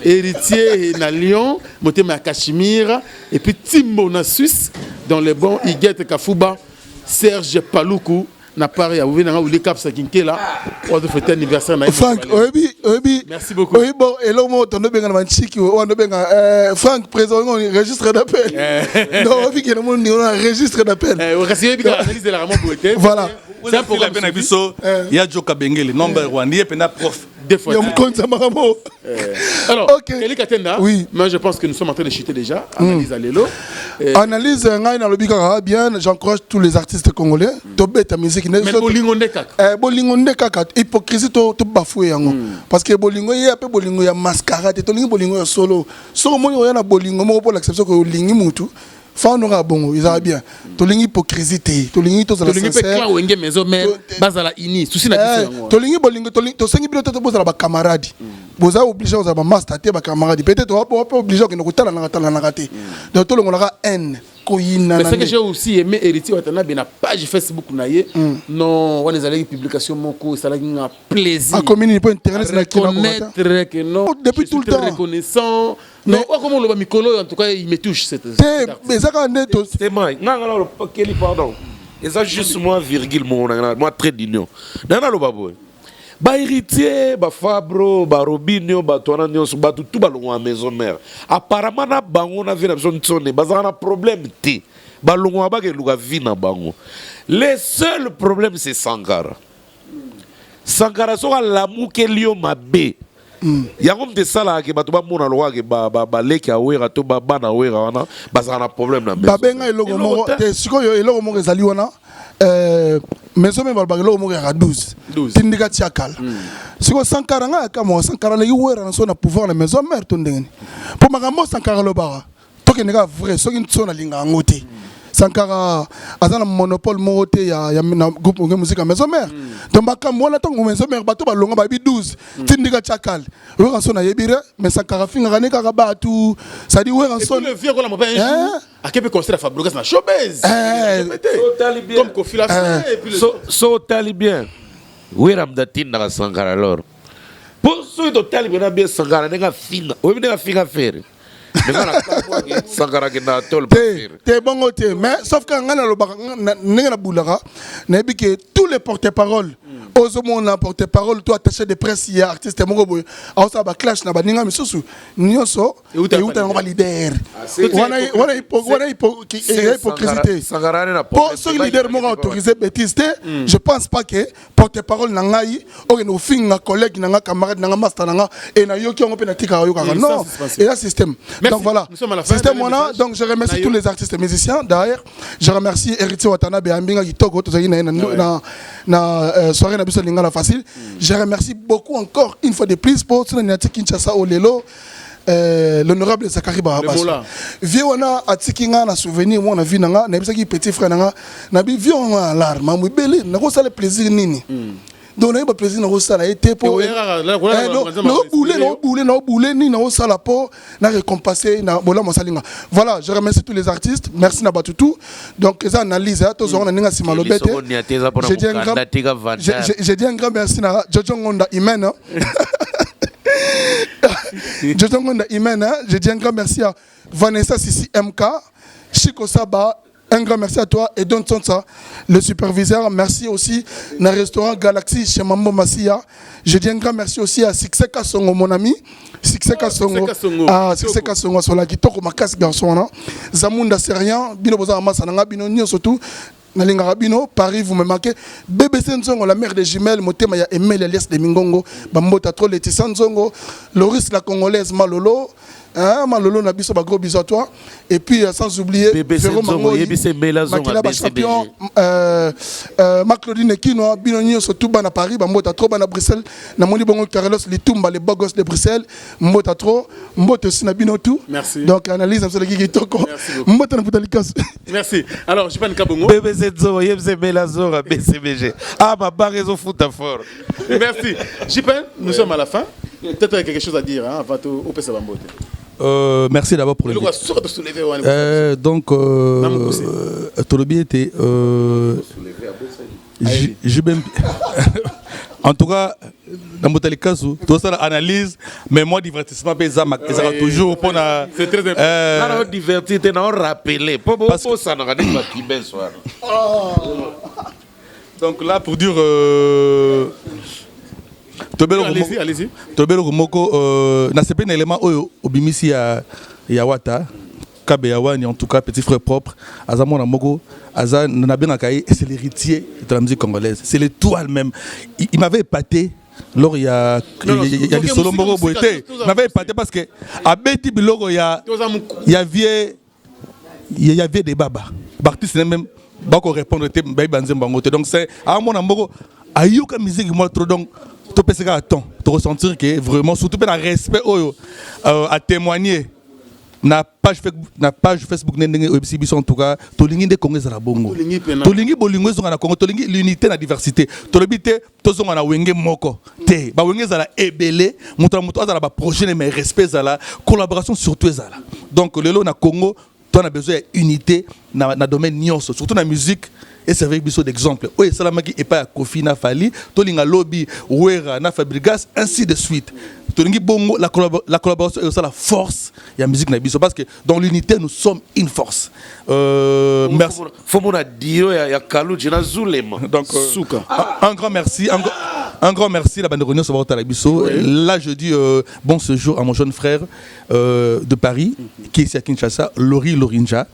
héritier na Lyon, Motema à Cachemire, et puis Timbo na Suisse, dans les bons Iguette Kafouba, Serge Paloukou, na Paris, à Willy Kapskinke là, pour de fêter anniversaire. Franck, oui. Merci beaucoup. Oui, bon, et là, on Franck, présent, on registre d'appel. Non, on a registre d'appel. Voilà. C'est un programme il y a Joka Bengele, number one, il y a prof. Alors, Kelly Katenda, oui. Moi je pense que nous sommes en train de chuter déjà. Analyse à l'élo. Analyse, bien, j'encourage tous les artistes congolais. Ta musique. Mais Bolingonde kaka. Hypocrisie, tu bafoué. Parce que Bolingo, il y a peu Bolingo, il y a mascarade, il Bolingo solo. Solo, il y a Bolingo, pour l'acception que Lingi Moutou. Fan aura bon, ils ont bien. Tolingi hypocrisie, tolingi to la sincère. Tolingi pe wenge maison mais bazala ini. Souci na différent. Tolingi bolingo tolingi to sengi bilo to bozala ba camarade. Boza obligé aux ba master te ba camarade. Peut-être on va obligé que nous tala na raté. Donc to longo la haine. Mais ce que j'ai aussi aimé héritier watana bien na page Facebook naie. Non, on les allait publication moko ça la un plaisir. À communiquer pour internet na connaître que non. Depuis tout le temps. Reconnaissant. Non, comment le Mikolo en tout cas il me touche cette. Mais ça quand c'est moi. Non, Kelly pardon. Et ça juste moi virgule moi très d'union. Non le babo. Ba héritier, ba Fabro, ba Robinho, ba Toana Nyos, ba tout balongo à maison mère. Apparemment na bango na vie na besoin de sonner, ba ça na problème té. Balongo ba ke luga vie na bango. Le seul problème c'est Sankara. Sankara so la mukelio mabe. Yango mte sala ke bato ba mona loa ke ba leki awera to ba bana awera wana ba ça na problème na maison. Ba benga eloko mo te sikoyo eloko mo ezali wana maison même balba eloko mo ya 12 tindika tiakala siko Sankara nga kama Sankara le wera na so na pouvoir na maison mère to ndengeni po makambo Sankara lo bara to ke nega vrai so kin so na linga ngote Sankara azana monopole moté ya groupe de musique à maison mère donc makambo wana to maison mère bato balonga ba bi 12 tindika tiakala wera so na yebire mais Sankara finga kaneka ka batu ça dit wera so le vieux ko la mobile à quel peut construire Fabregas na showbiz comme Kofi l'a fait et puis so talibien Oui, Ramdatin dans Sankara alors. Pour ceux qui ont bien bien Sankara, n'est-ce finga. Oui, n'est-ce finga faire. Sankara qui n'a pas t'es bon côté, mais sauf que tous les porte-paroles, aux hommes porte-parole, toi attaché de presse, il y a artiste, on s'en va clash, n'a pas ninga mais sous nyoso et où t'es un leader. Voilà hypocrisie. Pour ceux qui leader m'ont autorisé bêtise, je pense pas que porte-parole n'angaï, ou nos filles, collègues, n'anga camarades, n'anga master, n'anga et n'a yoki on peut n'attirer non. Et là système. Donc voilà. Système voilà. Donc je remercie tous les artistes et musiciens. D'ailleurs, je remercie Héritier Watanabe Ambinga qui togo tout ça na soirée na biso lingala facile. Je remercie beaucoup encore une fois de plus pour ce Niati Kinshasa au Lelo. L'honorable Zakari Barabas. Viona atikinga na souvenir moi na vie nanga na bisaki petit frère nanga na bi viona larme mu beli na ko sala plaisir nini. Donc on a eu plaisir na ko sala été pour no boulé ni na ko sala pour na récompenser na bola mosalinga. Voilà, je remercie tous les artistes, merci na batutu. Donc les analyses tous on a ninga simalobete. J'ai dit un grand merci na Jojo Ngonda Imen. Je dis un grand merci à Vanessa Sissi MK, Chico Saba, un grand merci à toi et Don Tonsa, le superviseur. Merci aussi au restaurant Galaxy chez Mambo Massia. Je dis un grand merci aussi à Sixeka Songo, mon ami. Sixeka Songo, Sixeka Songo, sur la guitare, ma casse garçon. Zamunda Serian, Bino Boza Masananga, Bino Nyo surtout. Nalingarabino, Paris, vous me manquez. BBC Nzongo, la mère des jumelles, Motema ya Emel Elias de Mingongo, Bambota Tro Laetitia Nzongo, Loris la Congolaise, Malolo, Malolo Nabiso, gros bisous à toi. Et puis sans oublier, Véro Mango, Makila champion, Maclodine Kino, Binonio, surtout à Paris, Bambota Tro, à Bruxelles, Namoni Bongo Carlos, les Toumba, les Bogos de Bruxelles, Mbota Tro, Mbota aussi Nabino tout. Merci. Donc analyse un peu le Guigui Toko. Mbota Naputalikas. Merci. Alors, je pas une cabongo. BCBG. Ah, ma barre est au foot à fort. Merci. Jipen, nous sommes à la fin. Peut-être quelque chose à dire avant au PC Bambote. Merci d'abord pour le donc Tolobi était en tout cas dans mon cas tout ça analyse mais moi divertissement toujours pour c'est très important divertir on rappeler pour ça n'a pas qui ben soir donc là pour dire allez-y. Tobelo Moko na sepe un élément obimisi ya Wata Kabeyawani en tout cas petit frère propre Azamona Moko Azan Nabena Kaye c'est l'héritier de la musique congolaise, c'est l'étoile même. Il m'avait épaté lors il y a du solo Moko Boité. Il m'avait épaté parce que à Beti Biloro il y avait des babas. Bartis même bako répondre te Baïbanze Bangote. Donc c'est à mon Moko Ayuka musique moi trop donc tout peut se faire attendre, de ressentir que vraiment, surtout dans le respect à témoigner. Na page Facebook en tout cas, tolingi de Congo za bongo. Tolingi bolingo zo na Congo, tolingi l'unité na diversité. Tolobité tozo na wenge moko. Te, ba wenge za la ebele, moto za la ba projet mais respect za la collaboration surtout za la. Donc lelo na Congo, on a besoin d'unité dans le domaine nyonso, surtout dans la musique. Et c'est vrai que d'exemple. Oui, Salamaki et pas Kofi na Fali, Tolinga Lobby, Ouera, na Fabrigas, ainsi de suite. Tolingi Bongo, la collaboration est aussi la force de la musique Nabiso. Parce que dans l'unité, nous sommes une force. Merci. Faut mon dire, il y a Kalou, Jina Zulema. Donc, un grand merci. Un grand merci, la bande de Réunion sur votre Nabiso. Là, je dis bon séjour à mon jeune frère de Paris, qui est ici à Kinshasa, Lori Lorinja.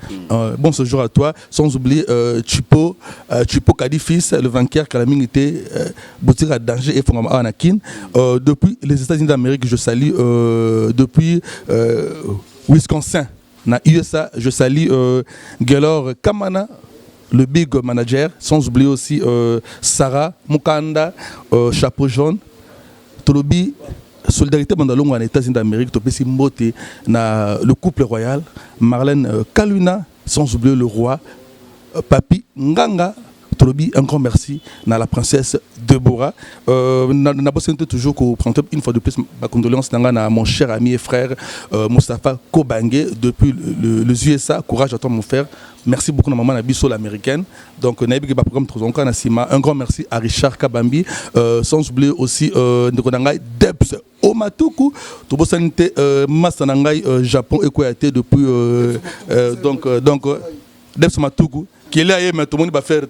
Bon séjour à toi. Sans oublier Chipo Kadifis, le vainqueur Calamité, boutique à danger et Fongama Anakin. Depuis les États-Unis d'Amérique, je salue depuis Wisconsin, na USA, je salue Gaylor Kamana, le big manager, sans oublier aussi Sarah Mukanda, chapeau jaune, Tolobi. Solidarité Bandalongo en États-Unis d'Amérique, Topesi Mbote, le couple royal, Marlène Kaluna, sans oublier le roi, Papi Nganga, un grand merci à la princesse Deborah. N'a pas toujours qu'on prend une fois de plus ma condoléance à mon cher ami et frère Moustapha Kobange depuis les USA. Courage à toi mon frère. Merci beaucoup à maman Nabiso l'américaine. Donc programme un grand merci à Richard Kabambi. Sans oublier aussi Debs Omatuku. Tout le monde Masanangai Japon et Koyate depuis donc Debs Omatuku. Qui est là, mais tout le monde va faire.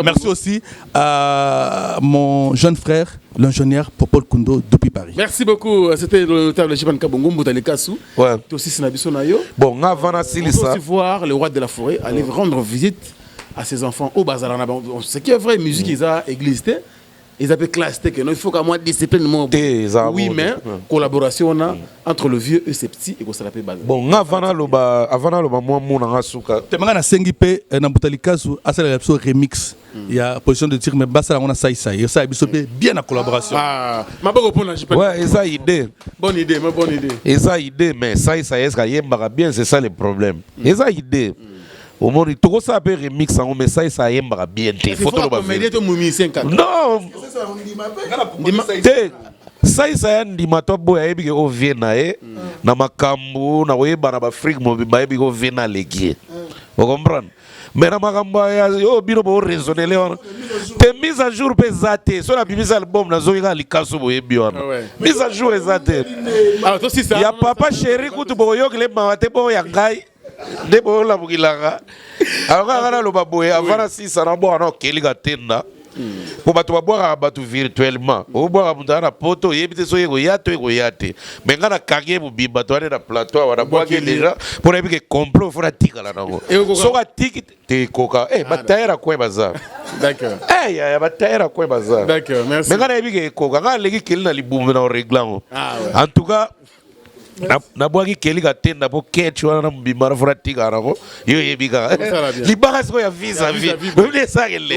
Merci aussi à mon jeune frère, l'ingénieur Popol Kundo depuis Paris. Merci beaucoup. C'était le notaire de Jipan Kabongo Mboutalikasou. Ouais. Tu aussi Sinabisonayo. Bon, on va aussi voir le roi de la forêt aller rendre visite à ses enfants au bazar. Ce qui est vrai, musique, ils ont existé. Ils avaient classé que il faut qu'à moi discipline oui mais collaboration entre le vieux et ses petits et qu'on se l'appelle bon avant le moi mon asuka te manga sengi pe na Mboutalikasou asala la remix il y a position de dire mais basa on a ça ça bien en collaboration ma bonne pour ouais ça idée bonne idée et ça idée mais ça est-ce qu'il bien c'est ça le problème et ça idée au moins il faut ça peut remix en mais ça y est bien tes photos non ça ndi matobo ya ebi ko vena na makambo na weba na ba freak mo ba ebi ko vena legie vous comprenez mais na makambo ya yo bino bo raisonner le te mise à jour pesate sur la bimise album na zo ika likaso bo ebi wana mise à jour pesate alors toi si ça ya papa chéri kutu bo yo kle mawate bo ya ngai Debo la bugilanga. Alors le baboye avant si ça n'a pas non keli gatenda. Pour battre boire battu virtuellement. Au boire à la poto yebite so yego yate. Mais ngana kage bu bimba to na plateau wana boire déjà pour que complot fora tika la nango. So ga tiki te koka bataira kwa baza. D'accord. Ya bataira kwa baza. D'accord, merci. Mais ngana yebike koka ngana legi keli na libumbe na réglant. En tout cas na boagi keli gatenda po ketch wana mbimara fora tika nako yo yebika libaka siko ya visa vile ça gele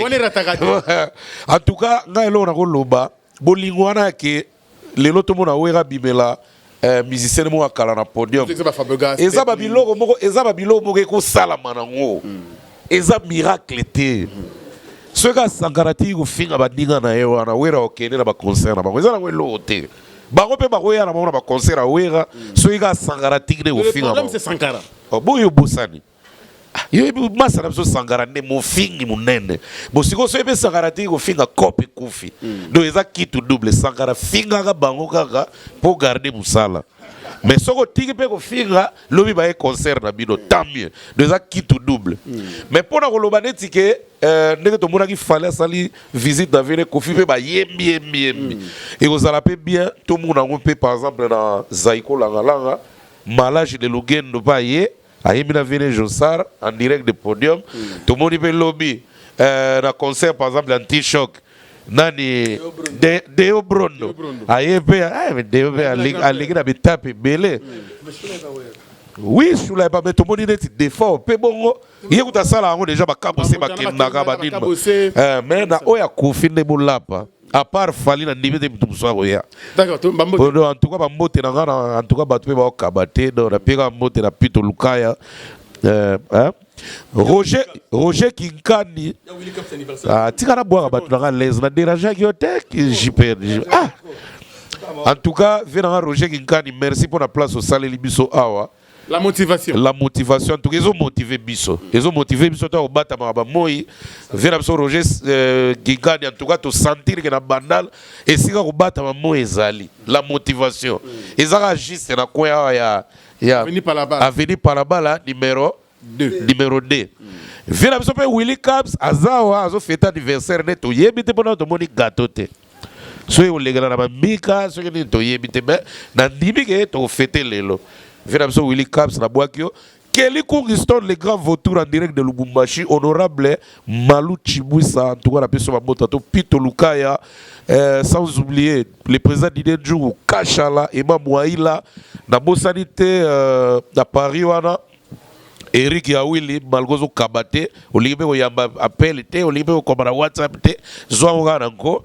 en tout cas ngai lo na ko loba bolingwana ke lelo to mona wera bimela musicien mo akala na podium eza ba biloko moko ko sala manango eza miracle te ce ga sangarati ko finga badinga na yo wana wera okene na ba concert na ba eza na welo te bako pe bako ya na ba concert a wera so iga sangara tigre au fin. Le problème c'est Sankara. Oh boyo bosani. Yo ebi masa na so sangara ne mo fingi munene. Bo siko so ebe sangara tigre au fin a kope kufi. Do eza kitu double sangara finga ga bango kaka pour garder musala. Mais soko tigre pe ko finga lobi ba e concert na bino tant mieux. Do eza kitu double. Mais pour na ko lobane tike ndenge to mona ki fallait sali visite dans vene kofi pe ba yembi et vous allez bien tout monde on peut par exemple dans Zaiko Langa malage de Lugendo ba ye ayemi na vene Josar en direct de podium tout monde peut lobby na concert par exemple anti-choc nani Deo Brondo ayepe Deo aligi na bitape belé. Oui, sur la mais tout le monde est défaut. Peu bon, il y a ça là, on déjà bakabose bakinaga badinba. Mais na oya kofinde bolapa. À part fali na ndimete mtumswa oya. D'accord, en tout cas bambote na ngana en tout cas batwe ba kabate do na pega mbote na pito lukaya. Roger Kinkani. Tika na boire batu na les na déranger qui otek JPR. En tout cas, venant Roger Kinkani, merci pour la place au Salé Libiso Awa. La motivation. La motivation. En tout cas, ils ont motivé Bisso. Ils ont motivé Bisso au Batama Moi. Venant Roger Kinkani, en tout cas, tu sentir que la bandal et si au Batama Moi ezali. La motivation. Ils ont agi, c'est la quoi ya. Veni par la balle. Veni par la balle, numéro 2. Numéro 2. Venant Bisso Willy Caps, Azawa, Azo fête anniversaire net. Tu y es bité pendant ton moni gâteau. Soit on les gars na mika, soit on to yebite mais na ndimike to fêter lelo. Venam so Willy Caps na boakio. Kelly Kungiston le grand vautour en direct de Lubumbashi, honorable Malou Chibouissa, en tout cas la personne Motato Pito Lukaya, sans oublier le président d'Idedjou Kachala, Emma Mouaïla, na Bossanité à Paris wana. Eric Yawili malgozo kabate olibe oyamba appel te olibe okomara WhatsApp te zoanga nango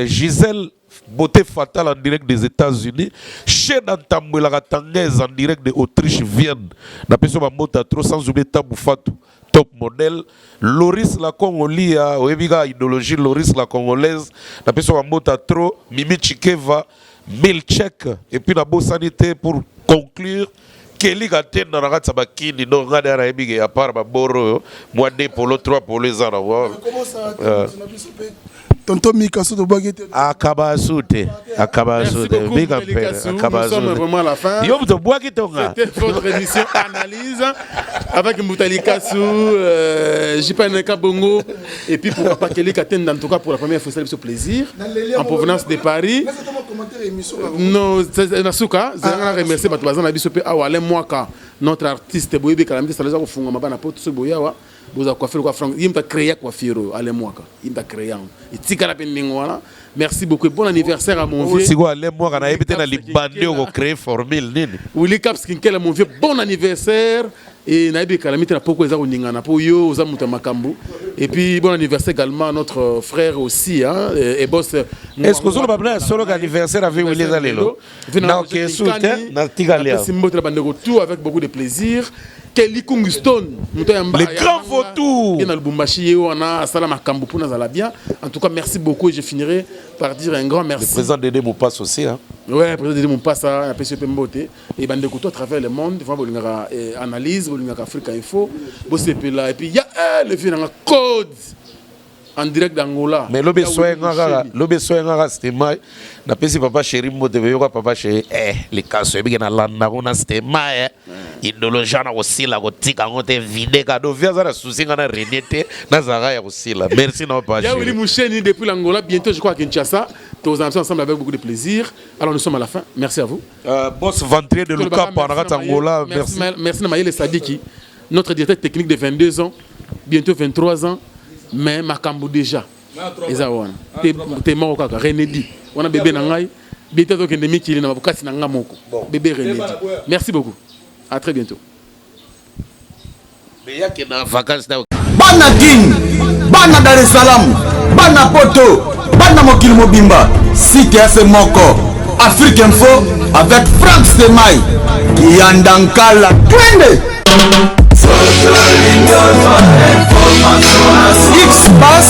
Gisèle Beauté Fatale en direct des États-Unis chez Nantambouela Tangaise en direct de Autriche Vienne na peso ba mota trop sans oublier Tabou Fatou top modèle. Loris la Congolia, Oebiga idéologie Loris la Congolaise, la personne Mota trop, Mimi Chikeva, Milchek, et puis la bonne sanité pour conclure. Kelly Gaten dans la rate Sabakini, donc regardez à Ebig à part Boro, moi 2 pour le 3 pour les arabes. Comment ça Tonton Mikassou de Boguete. Akabasute. Big up. Nous sommes vraiment à la fin. C'était votre émission Analyse avec Moutali Kassou, Jipan Kabongo et puis pour Papa Kelly Katen, en tout cas pour la première fois, c'est un plaisir en provenance de Paris. Non, c'est Nasuka. Je voudrais remercier Batouazan Abisopé Awale Mwaka, notre artiste Boyebe Kalamite Salaza Ofunga Mabana Poto Boyawa. Vous avez coiffé le coiffeur, il m'a créé coiffure, allez moi, il m'a créé. Merci beaucoup, bon anniversaire à mon vieux. Si vous allez moi, on a évité la libandé ou créer formule. Willy Capskinkel, mon vieux, bon anniversaire. Et Naïbe Kalamite n'a pas quoi ça Ningana pour yo aux amoutama Makambu. Et puis bon anniversaire également à notre frère aussi, hein, et boss. Est-ce que vous avez un solo anniversaire avec Willy Zalelo? Non, qui est soutien, Natigalia. C'est tout avec beaucoup de plaisir. Kelly Kungstone, les grands vautours. En tout cas, merci beaucoup et je finirai par dire un grand merci. Le président Dédé Moupass aussi. Hein? Oui, le président Dédé Moupass a PCP Mbote. Et Bandekuto à travers le monde, il y a analyse, il y a Africa Info, et puis il y a le film Code. En direct d'Angola. Mais l'obé soin c'était mai. Na pesi papa chéri mote veyoka papa chéri les cas so bien na landa on c'était mai idéologie na aussi la gotika ngote vide cadeau via za souci ngana renete na zara ya aussi la. Merci na papa chéri. Ya Willy Moucheni depuis l'Angola, bientôt je crois à Kinshasa. Tous ensemble avec beaucoup de plaisir. Alors nous sommes à la fin. Merci à vous. Boss ventrier de Luka Panara Angola. Merci. Merci Namayele Sadiki, notre directeur technique de 22 ans, bientôt 23 ans. Mais Makambu déjà. T'es mort au Renédi. On a bébé Nangai. Bientôt que Ndemi qui est dans la Nangamoko. Bébé Renédi. Merci beaucoup. À très bientôt. Bana King, Bana Dar es Salaam, Bana Poto, Bana Mokil Mobimba, Site Ase Moko, Afrique Info avec Franck Stemai, Kiandankala, Twende. X-Pass